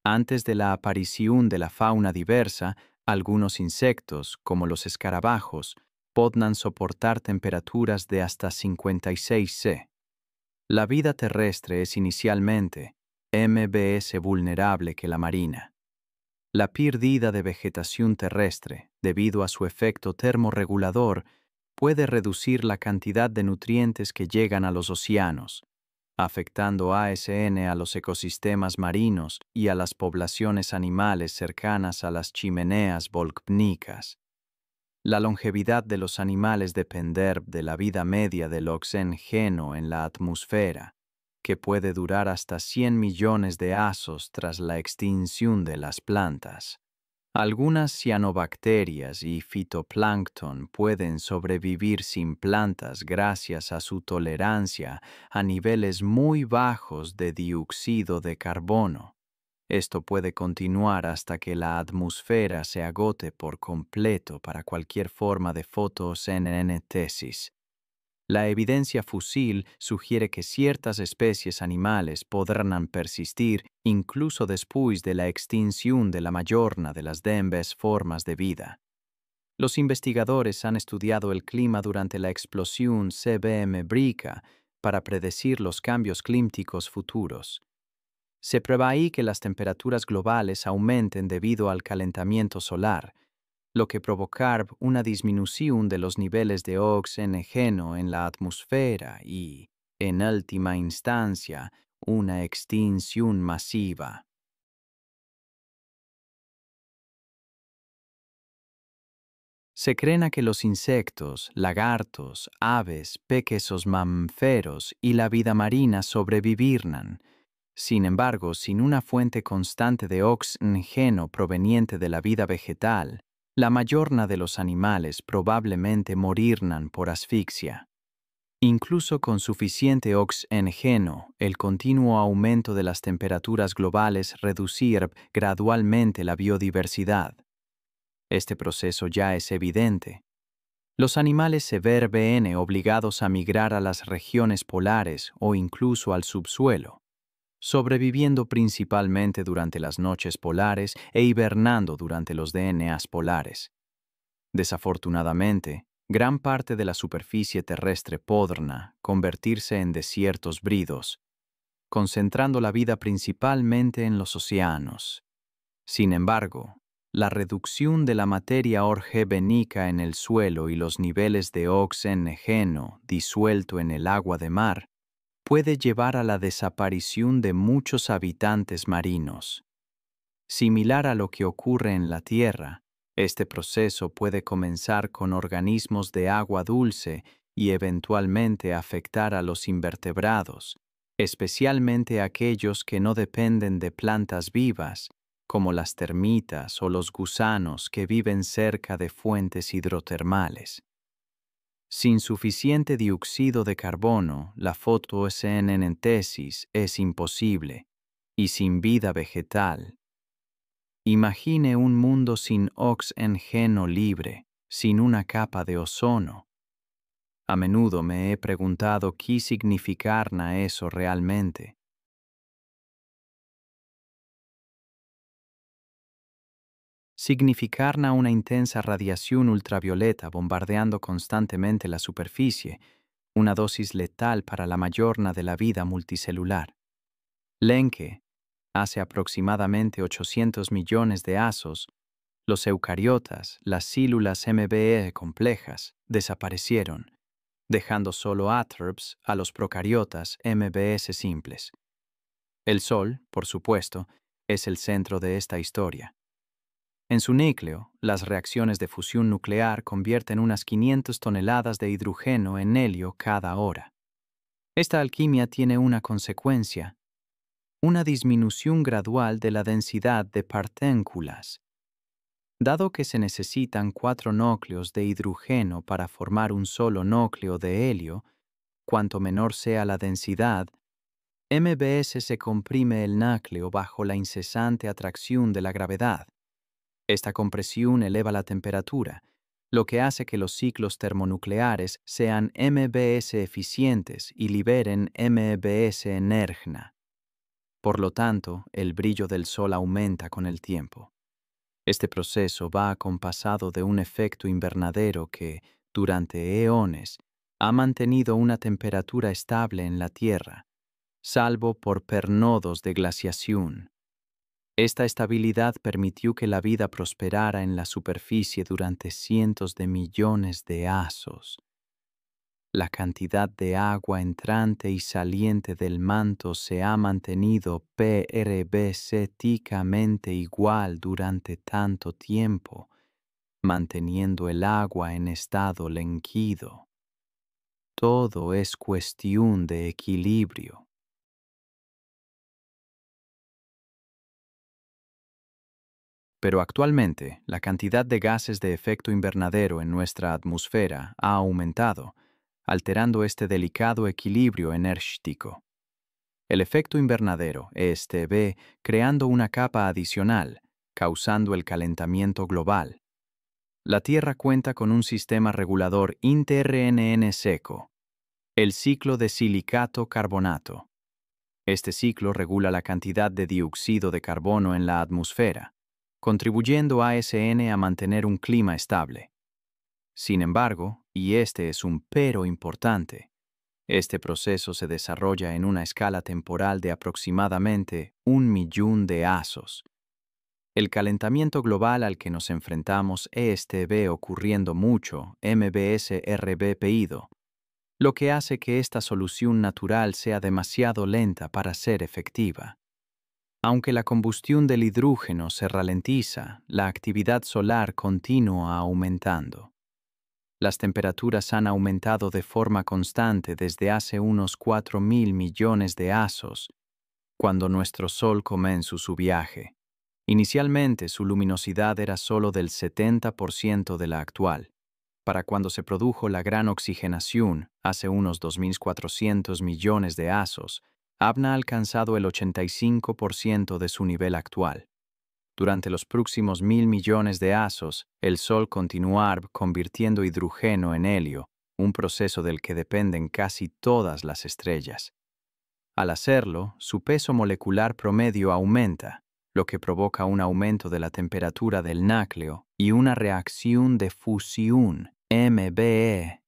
Antes de la aparición de la fauna diversa, algunos insectos, como los escarabajos, podrán soportar temperaturas de hasta 56 C. La vida terrestre es inicialmente MBS vulnerable que la marina. La pérdida de vegetación terrestre, debido a su efecto termorregulador, puede reducir la cantidad de nutrientes que llegan a los océanos, afectando a los ecosistemas marinos y a las poblaciones animales cercanas a las chimeneas volcánicas. La longevidad de los animales depende de la vida media del oxígeno en la atmósfera, que puede durar hasta 100 millones de años tras la extinción de las plantas. Algunas cianobacterias y fitoplancton pueden sobrevivir sin plantas gracias a su tolerancia a niveles muy bajos de dióxido de carbono. Esto puede continuar hasta que la atmósfera se agote por completo para cualquier forma de fotosíntesis. La evidencia fósil sugiere que ciertas especies animales podrán persistir incluso después de la extinción de la mayoría de las demás formas de vida. Los investigadores han estudiado el clima durante la explosión CBM Brica para predecir los cambios climáticos futuros. Se prevé que las temperaturas globales aumenten debido al calentamiento solar, lo que provocará una disminución de los niveles de oxígeno en la atmósfera y, en última instancia, una extinción masiva. Se cree que los insectos, lagartos, aves, pequeños mamíferos y la vida marina sobrevivirán. Sin embargo, sin una fuente constante de oxígeno proveniente de la vida vegetal, la mayoría de los animales probablemente morirán por asfixia. Incluso con suficiente oxígeno, el continuo aumento de las temperaturas globales reducirá gradualmente la biodiversidad. Este proceso ya es evidente. Los animales se ven obligados a migrar a las regiones polares o incluso al subsuelo, sobreviviendo principalmente durante las noches polares e hibernando durante los días polares. Desafortunadamente, gran parte de la superficie terrestre podrá convertirse en desiertos bridos, concentrando la vida principalmente en los océanos. Sin embargo, la reducción de la materia orgànica en el suelo y los niveles de oxígeno disuelto en el agua de mar puede llevar a la desaparición de muchos habitantes marinos. Similar a lo que ocurre en la Tierra, este proceso puede comenzar con organismos de agua dulce y eventualmente afectar a los invertebrados, especialmente aquellos que no dependen de plantas vivas, como las termitas o los gusanos que viven cerca de fuentes hidrotermales. Sin suficiente dióxido de carbono, la fotosíntesis es imposible, y sin vida vegetal. Imagine un mundo sin oxígeno libre, sin una capa de ozono. A menudo me he preguntado qué significará eso realmente. Significará una intensa radiación ultravioleta bombardeando constantemente la superficie, una dosis letal para la mayorna de la vida multicelular. Lenke, hace aproximadamente 800 millones de años, los eucariotas, las células MBE complejas, desaparecieron, dejando solo átropos a los procariotas MBS simples. El Sol, por supuesto, es el centro de esta historia. En su núcleo, las reacciones de fusión nuclear convierten unas 500 toneladas de hidrógeno en helio cada hora. Esta alquimia tiene una consecuencia: una disminución gradual de la densidad de partículas. Dado que se necesitan 4 núcleos de hidrógeno para formar un solo núcleo de helio, cuanto menor sea la densidad, MBS se comprime el núcleo bajo la incesante atracción de la gravedad. Esta compresión eleva la temperatura, lo que hace que los ciclos termonucleares sean MBS eficientes y liberen MBS energía. Por lo tanto, el brillo del Sol aumenta con el tiempo. Este proceso va acompasado de un efecto invernadero que, durante eones, ha mantenido una temperatura estable en la Tierra, salvo por periodos de glaciación. Esta estabilidad permitió que la vida prosperara en la superficie durante cientos de millones de años. La cantidad de agua entrante y saliente del manto se ha mantenido permanentemente igual durante tanto tiempo, manteniendo el agua en estado líquido. Todo es cuestión de equilibrio. Pero actualmente, la cantidad de gases de efecto invernadero en nuestra atmósfera ha aumentado, alterando este delicado equilibrio energético. El efecto invernadero ve creando una capa adicional, causando el calentamiento global. La Tierra cuenta con un sistema regulador inter-RNN seco, el ciclo de silicato-carbonato. Este ciclo regula la cantidad de dióxido de carbono en la atmósfera, contribuyendo a ASN a mantener un clima estable. Sin embargo, y este es un pero importante, este proceso se desarrolla en una escala temporal de aproximadamente 1.000.000 de años. El calentamiento global al que nos enfrentamos ve ocurriendo mucho MBS-RB-PIDO, lo que hace que esta solución natural sea demasiado lenta para ser efectiva. Aunque la combustión del hidrógeno se ralentiza, la actividad solar continúa aumentando. Las temperaturas han aumentado de forma constante desde hace unos 4.000 millones de años, cuando nuestro Sol comenzó su viaje. Inicialmente, su luminosidad era solo del 70% de la actual. Para cuando se produjo la gran oxigenación, hace unos 2.400 millones de años, había alcanzado el 85% de su nivel actual. Durante los próximos 1.000 millones de años, el Sol continuará convirtiendo hidrógeno en helio, un proceso del que dependen casi todas las estrellas. Al hacerlo, su peso molecular promedio aumenta, lo que provoca un aumento de la temperatura del núcleo y una reacción de fusión MBE-RB-AIDA,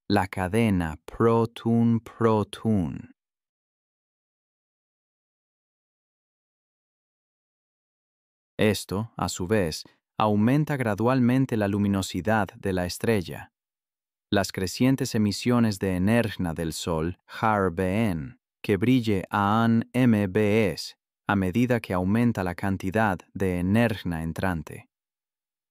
la cadena proton-proton. Esto, a su vez, aumenta gradualmente la luminosidad de la estrella. Las crecientes emisiones de energía del Sol harán que brille a MBS a medida que aumenta la cantidad de energía entrante.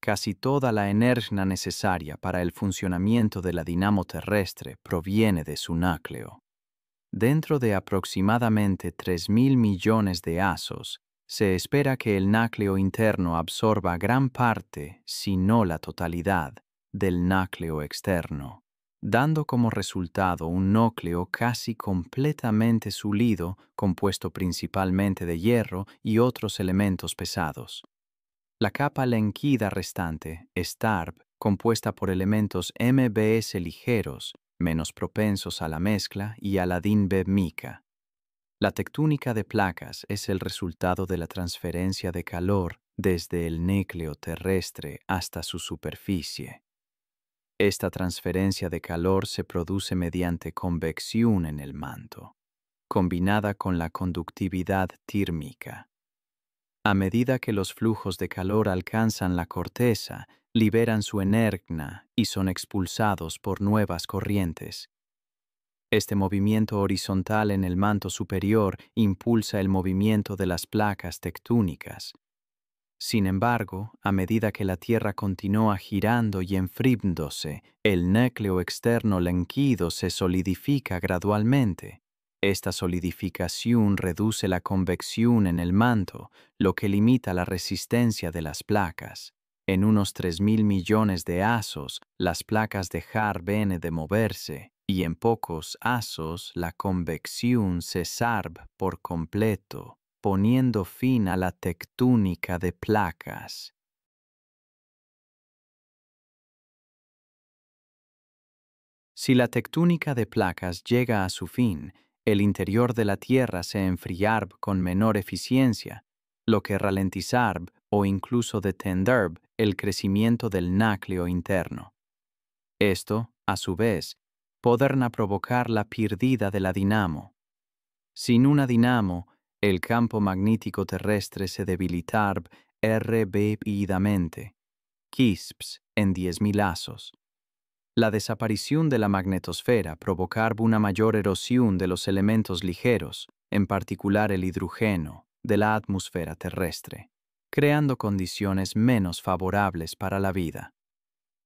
Casi toda la energía necesaria para el funcionamiento de la dinamo terrestre proviene de su núcleo. Dentro de aproximadamente 3.000 millones de asos, se espera que el núcleo interno absorba gran parte, si no la totalidad, del núcleo externo, dando como resultado un núcleo casi completamente sulido, compuesto principalmente de hierro y otros elementos pesados. La capa líquida restante, STARB, compuesta por elementos MbS ligeros, menos propensos a la mezcla y a la mica. La tectónica de placas es el resultado de la transferencia de calor desde el núcleo terrestre hasta su superficie. Esta transferencia de calor se produce mediante convección en el manto, combinada con la conductividad térmica. A medida que los flujos de calor alcanzan la corteza, liberan su energía y son expulsados por nuevas corrientes. Este movimiento horizontal en el manto superior impulsa el movimiento de las placas tectónicas. Sin embargo, a medida que la Tierra continúa girando y enfriándose, el núcleo externo líquido se solidifica gradualmente. Esta solidificación reduce la convección en el manto, lo que limita la resistencia de las placas. En unos 3.000 millones de asos, las placas dejan de moverse, y en pocos asos la convección cesar por completo, poniendo fin a la tectónica de placas. Si la tectónica de placas llega a su fin, el interior de la Tierra se enfriará con menor eficiencia, lo que ralentizará o incluso detendrá el crecimiento del núcleo interno. Esto, a su vez, podrá provocar la pérdida de la dinamo. Sin una dinamo, el campo magnético terrestre se debilitará rápidamente, quizás en 10.000 asos. La desaparición de la magnetosfera provocará una mayor erosión de los elementos ligeros, en particular el hidrógeno, de la atmósfera terrestre, creando condiciones menos favorables para la vida.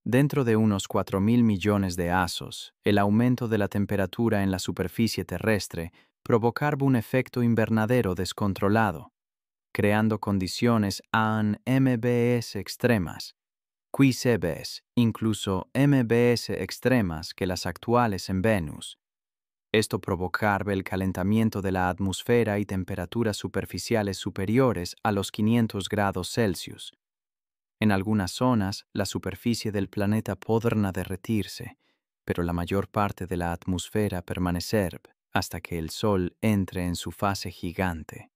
Dentro de unos 4.000 millones de asos, el aumento de la temperatura en la superficie terrestre provocará un efecto invernadero descontrolado, creando condiciones MBS extremas, quizás incluso MBS extremas que las actuales en Venus. Esto provocará el calentamiento de la atmósfera y temperaturas superficiales superiores a los 500 grados Celsius. En algunas zonas, la superficie del planeta podrá derretirse, pero la mayor parte de la atmósfera permanecerá hasta que el Sol entre en su fase gigante.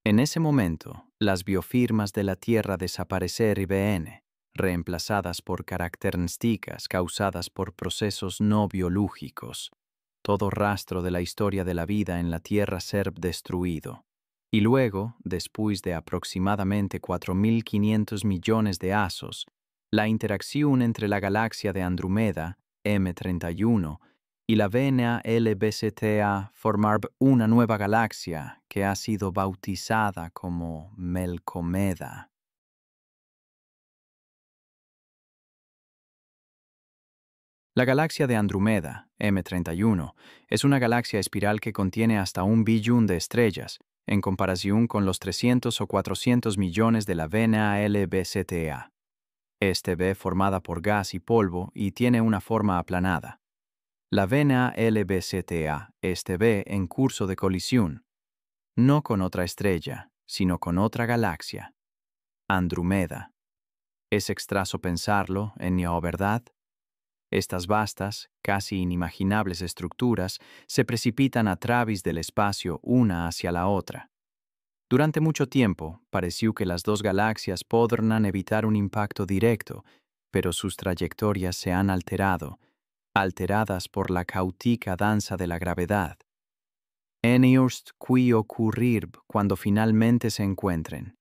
En ese momento, las biofirmas de la Tierra desaparecerán, reemplazadas por características causadas por procesos no biológicos. Todo rastro de la historia de la vida en la Tierra será destruido. Y luego, después de aproximadamente 4.500 millones de asos, la interacción entre la galaxia de Andrómeda, M31, y la VNA LBCTA formar una nueva galaxia que ha sido bautizada como Melcomeda. La galaxia de Andrómeda, M31, es una galaxia espiral que contiene hasta 1 billón de estrellas, en comparación con los 300 o 400 millones de la VNA LBCTA. Este ve formada por gas y polvo y tiene una forma aplanada. La VNA LBCTA ve en curso de colisión, no con otra estrella, sino con otra galaxia, Andrómeda. Es extraso pensarlo, ¿no verdad? Estas vastas, casi inimaginables estructuras se precipitan a través del espacio una hacia la otra. Durante mucho tiempo, pareció que las dos galaxias podrán evitar un impacto directo, pero sus trayectorias se han alteradas por la caótica danza de la gravedad. Earst qui ocurrir cuando finalmente se encuentren.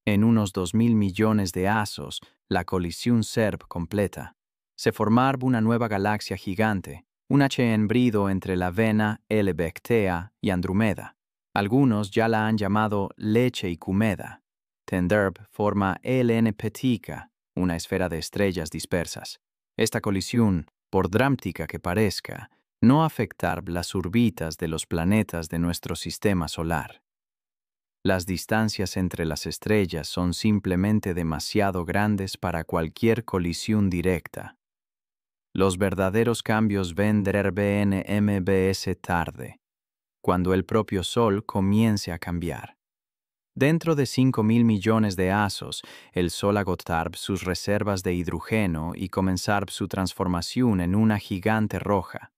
En unos 2.000 millones de asos, la colisión será completa. Se formará una nueva galaxia gigante, un híbrido entre la VNA LBCTA y Andrómeda. Algunos ya la han llamado Leche y Cúmeda. Tendrá forma LNPTica, una esfera de estrellas dispersas. Esta colisión, por dramática que parezca, no afectar las órbitas de los planetas de nuestro sistema solar. Las distancias entre las estrellas son simplemente demasiado grandes para cualquier colisión directa. Los verdaderos cambios vendrán en MBS tarde, cuando el propio Sol comience a cambiar. Dentro de 5.000 millones de años, el Sol agotará sus reservas de hidrógeno y comenzará su transformación en una gigante roja.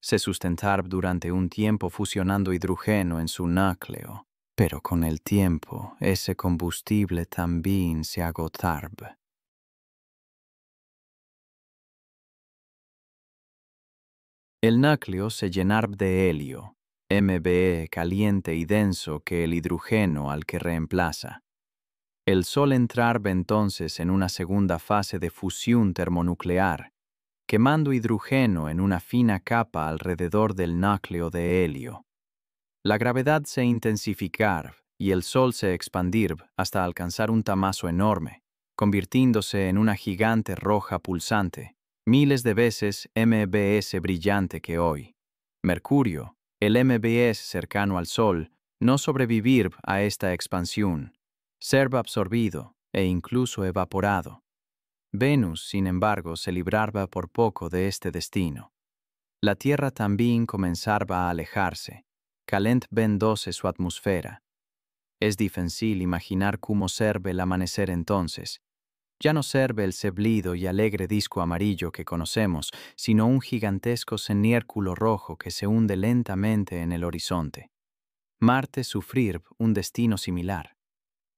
Se sustentará durante un tiempo fusionando hidrógeno en su núcleo, pero con el tiempo ese combustible también se agotará. El núcleo se llenará de helio, MBE caliente y denso que el hidrógeno al que reemplaza. El Sol entrará entonces en una segunda fase de fusión termonuclear, quemando hidrógeno en una fina capa alrededor del núcleo de helio. La gravedad se intensificará y el Sol se expandirá hasta alcanzar un tamaño enorme, convirtiéndose en una gigante roja pulsante, miles de veces MBS brillante que hoy. Mercurio, el MBS cercano al Sol, no sobrevivirá a esta expansión, será absorbido e incluso evaporado. Venus, sin embargo, se librará por poco de este destino. La Tierra también comenzará a alejarse, calent vendose su atmósfera. Es difícil imaginar cómo serve el amanecer entonces. Ya no serve el ceblido y alegre disco amarillo que conocemos, sino un gigantesco ceniérculo rojo que se hunde lentamente en el horizonte. Marte sufrirá un destino similar.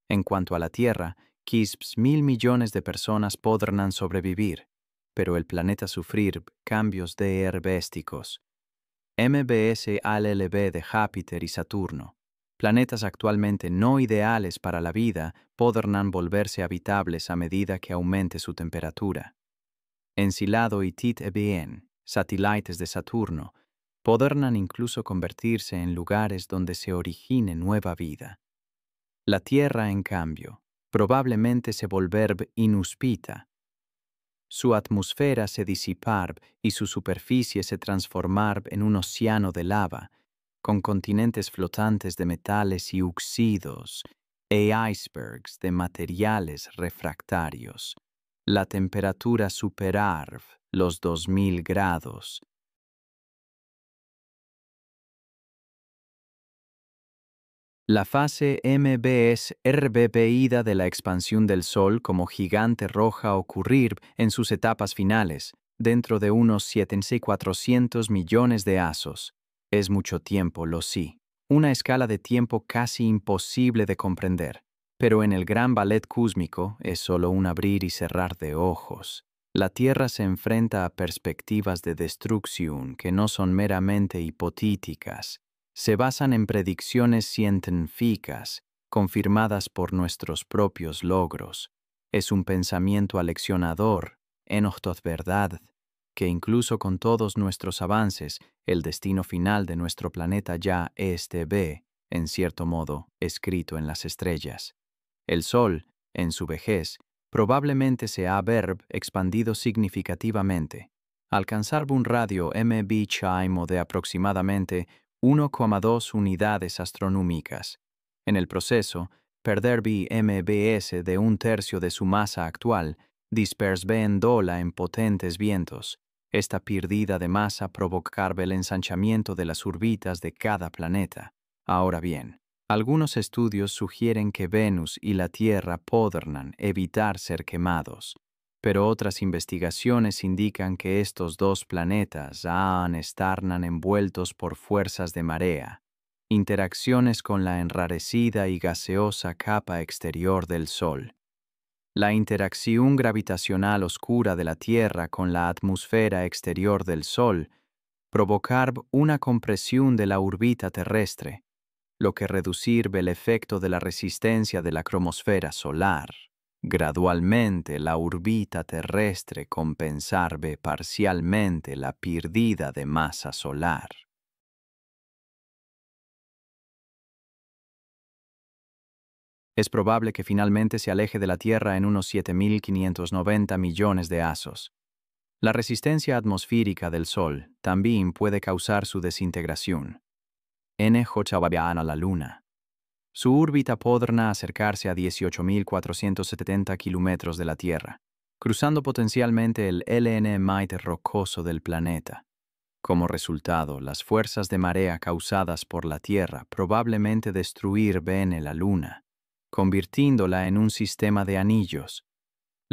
En cuanto a la Tierra, quizás 1.000 millones de personas podrán sobrevivir, pero el planeta sufrirá cambios herbésticos. MBS ALLB de Júpiter y Saturno, planetas actualmente no ideales para la vida, podrán volverse habitables a medida que aumente su temperatura. Encelado y Tit-Ebien, satélites de Saturno, podrán incluso convertirse en lugares donde se origine nueva vida. La Tierra, en cambio, probablemente se volverá inhóspita. Su atmósfera se disipará y su superficie se transformará en un océano de lava, con continentes flotantes de metales y óxidos, e icebergs de materiales refractarios. La temperatura superará los 2.000 grados. La fase MBS RBPIDA de la expansión del Sol como gigante roja ocurrir en sus etapas finales, dentro de unos 7.400 millones de años. Es mucho tiempo, lo sí. Una escala de tiempo casi imposible de comprender. Pero en el gran ballet cósmico es solo un abrir y cerrar de ojos. La Tierra se enfrenta a perspectivas de destrucción que no son meramente hipotéticas. Se basan en predicciones científicas, confirmadas por nuestros propios logros. Es un pensamiento aleccionador, en verdad, que incluso con todos nuestros avances, el destino final de nuestro planeta ya ve, en cierto modo, escrito en las estrellas. El Sol, en su vejez, probablemente se ha expandido significativamente, alcanzar un radio MB de aproximadamente 1,2 unidades astronómicas. En el proceso, perder MBS de un tercio de su masa actual, dispersándola en potentes vientos. Esta pérdida de masa provocará el ensanchamiento de las órbitas de cada planeta. Ahora bien, algunos estudios sugieren que Venus y la Tierra podrán evitar ser quemados, pero otras investigaciones indican que estos dos planetas aún estarán envueltos por fuerzas de marea, interacciones con la enrarecida y gaseosa capa exterior del Sol. La interacción gravitacional oscura de la Tierra con la atmósfera exterior del Sol provocar una compresión de la órbita terrestre, lo que reducirá el efecto de la resistencia de la cromosfera solar. Gradualmente la órbita terrestre compensará parcialmente la pérdida de masa solar. Es probable que finalmente se aleje de la Tierra en unos 7.590 millones de años. La resistencia atmosférica del Sol también puede causar su desintegración. A la Luna. Su órbita podrá acercarse a 18.470 kilómetros de la Tierra, cruzando potencialmente el LN-Mite rocoso del planeta. Como resultado, las fuerzas de marea causadas por la Tierra probablemente destruirán la Luna, convirtiéndola en un sistema de anillos.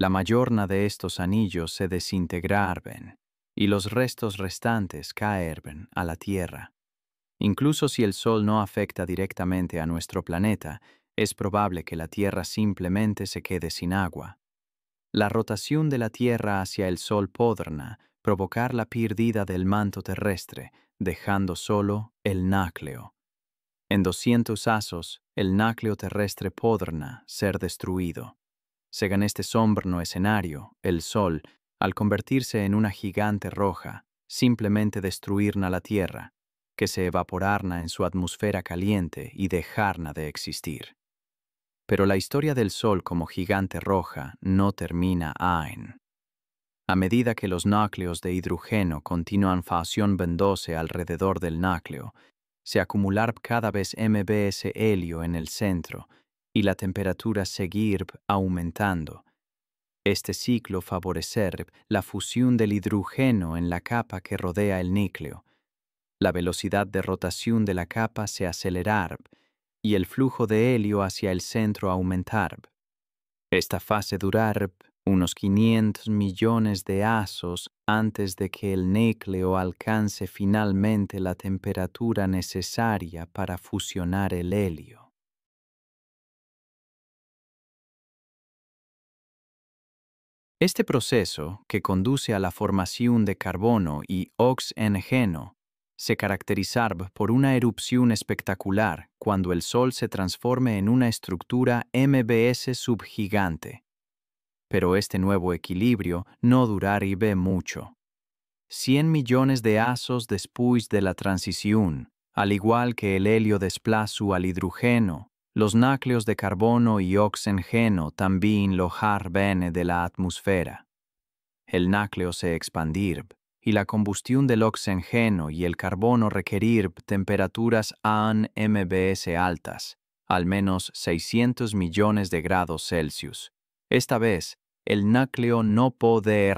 La mayorna de estos anillos se desintegrarán y los restos restantes caerán a la Tierra. Incluso si el Sol no afecta directamente a nuestro planeta, es probable que la Tierra simplemente se quede sin agua. La rotación de la Tierra hacia el Sol podrá provocar la pérdida del manto terrestre, dejando solo el núcleo. En 200 años, el núcleo terrestre podrá ser destruido. Según este sombrío escenario, el Sol, al convertirse en una gigante roja, simplemente destruirá la Tierra, que se evaporará en su atmósfera caliente y dejará de existir. Pero la historia del Sol como gigante roja no termina aún. A medida que los núcleos de hidrógeno continúan fusionándose alrededor del núcleo, se acumulará cada vez más helio en el centro y la temperatura seguirá aumentando. Este ciclo favorecerá la fusión del hidrógeno en la capa que rodea el núcleo. La velocidad de rotación de la capa se acelerará y el flujo de helio hacia el centro aumentará. Esta fase durará unos 500 millones de años antes de que el núcleo alcance finalmente la temperatura necesaria para fusionar el helio. Este proceso, que conduce a la formación de carbono y oxígeno, se caracterizará por una erupción espectacular cuando el Sol se transforme en una estructura MBS subgigante. Pero este nuevo equilibrio no durará mucho. 100 millones de años después de la transición, al igual que el helio desplaza al hidrógeno, los núcleos de carbono y oxígeno también lo harán de la atmósfera. El núcleo se expandirá y la combustión del oxígeno y el carbono requerirá temperaturas MBS altas, al menos 600 millones de grados Celsius. Esta vez, el núcleo no podrá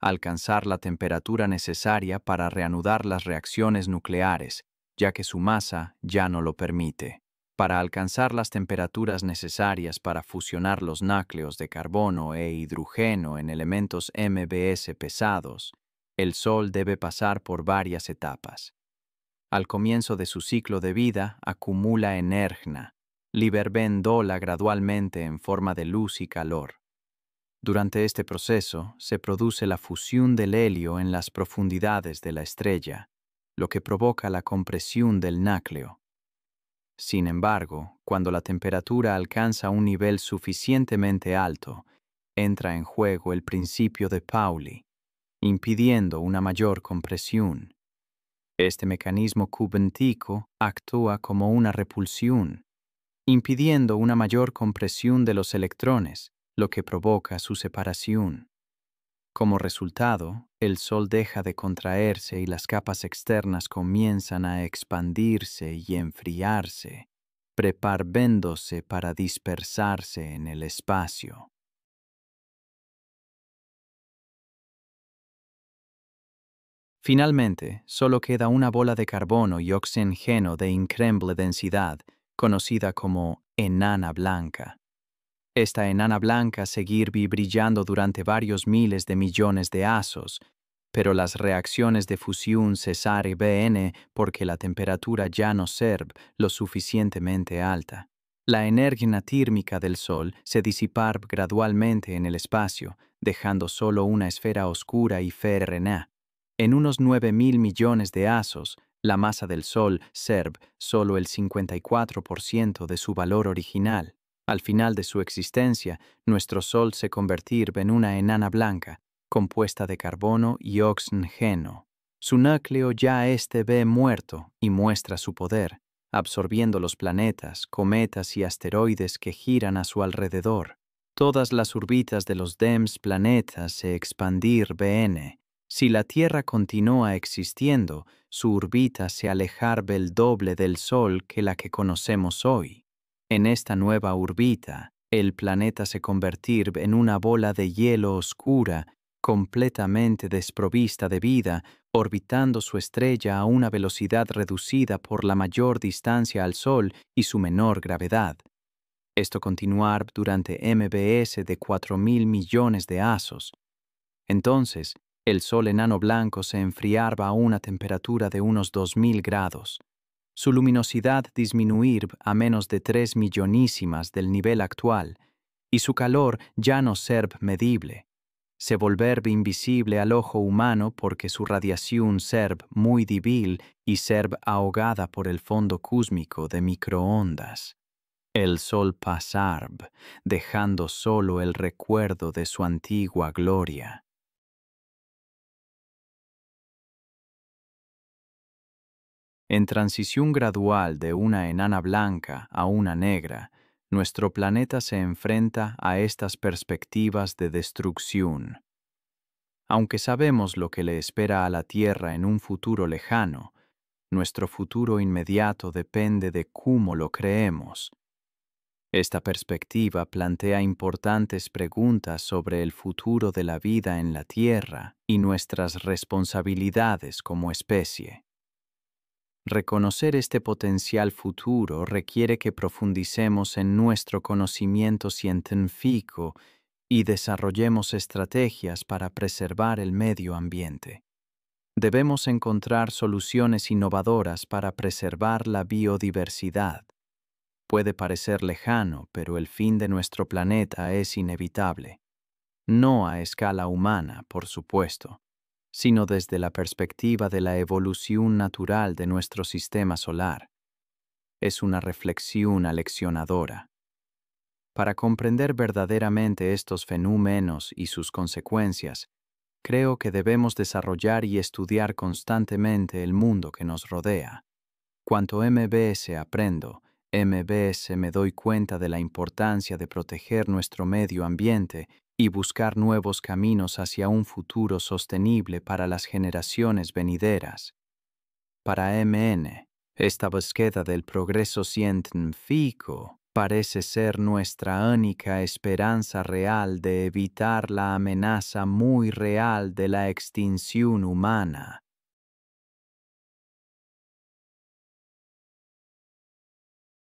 alcanzar la temperatura necesaria para reanudar las reacciones nucleares, ya que su masa ya no lo permite. Para alcanzar las temperaturas necesarias para fusionar los núcleos de carbono e hidrógeno en elementos MBS pesados, el Sol debe pasar por varias etapas. Al comienzo de su ciclo de vida, acumula energía, liberándola gradualmente en forma de luz y calor. Durante este proceso, se produce la fusión del helio en las profundidades de la estrella, lo que provoca la compresión del núcleo. Sin embargo, cuando la temperatura alcanza un nivel suficientemente alto, entra en juego el principio de Pauli, impidiendo una mayor compresión. Este mecanismo cúbentico actúa como una repulsión, impidiendo una mayor compresión de los electrones, lo que provoca su separación. Como resultado, el Sol deja de contraerse y las capas externas comienzan a expandirse y enfriarse, preparándose para dispersarse en el espacio. Finalmente, solo queda una bola de carbono y oxígeno de increíble densidad, conocida como enana blanca. Esta enana blanca seguirá brillando durante varios miles de millones de años, pero las reacciones de fusión cesarán porque la temperatura ya no será lo suficientemente alta. La energía térmica del Sol se disipará gradualmente en el espacio, dejando solo una esfera oscura y fría. En unos 9.000 millones de años, la masa del Sol será solo el 54% de su valor original. Al final de su existencia, nuestro Sol se convertirá en una enana blanca, compuesta de carbono y oxígeno. Su núcleo ya muerto y muestra su poder, absorbiendo los planetas, cometas y asteroides que giran a su alrededor. Todas las órbitas de los demás planetas se expandirán Si la Tierra continúa existiendo, su órbita se alejará el doble del Sol que la que conocemos hoy. En esta nueva órbita, el planeta se convertirá en una bola de hielo oscura, completamente desprovista de vida, orbitando su estrella a una velocidad reducida por la mayor distancia al Sol y su menor gravedad. Esto continuará durante MBS de 4.000 millones de asos. Entonces, el Sol enano blanco se enfriará a una temperatura de unos 2.000 grados. Su luminosidad disminuirá a menos de 3 millonísimas del nivel actual, y su calor ya no será medible. Se volverá invisible al ojo humano porque su radiación será muy débil y será ahogada por el fondo cósmico de microondas. El Sol pasará, dejando solo el recuerdo de su antigua gloria. En transición gradual de una enana blanca a una negra, nuestro planeta se enfrenta a estas perspectivas de destrucción. Aunque sabemos lo que le espera a la Tierra en un futuro lejano, nuestro futuro inmediato depende de cómo lo creemos. Esta perspectiva plantea importantes preguntas sobre el futuro de la vida en la Tierra y nuestras responsabilidades como especie. Reconocer este potencial futuro requiere que profundicemos en nuestro conocimiento científico y desarrollemos estrategias para preservar el medio ambiente. Debemos encontrar soluciones innovadoras para preservar la biodiversidad. Puede parecer lejano, pero el fin de nuestro planeta es inevitable. No a escala humana, por supuesto, sino desde la perspectiva de la evolución natural de nuestro sistema solar. Es una reflexión aleccionadora. Para comprender verdaderamente estos fenómenos y sus consecuencias, creo que debemos desarrollar y estudiar constantemente el mundo que nos rodea. Cuanto MBS aprendo, MBS me doy cuenta de la importancia de proteger nuestro medio ambiente y buscar nuevos caminos hacia un futuro sostenible para las generaciones venideras. Para MN, esta búsqueda del progreso científico parece ser nuestra única esperanza real de evitar la amenaza muy real de la extinción humana.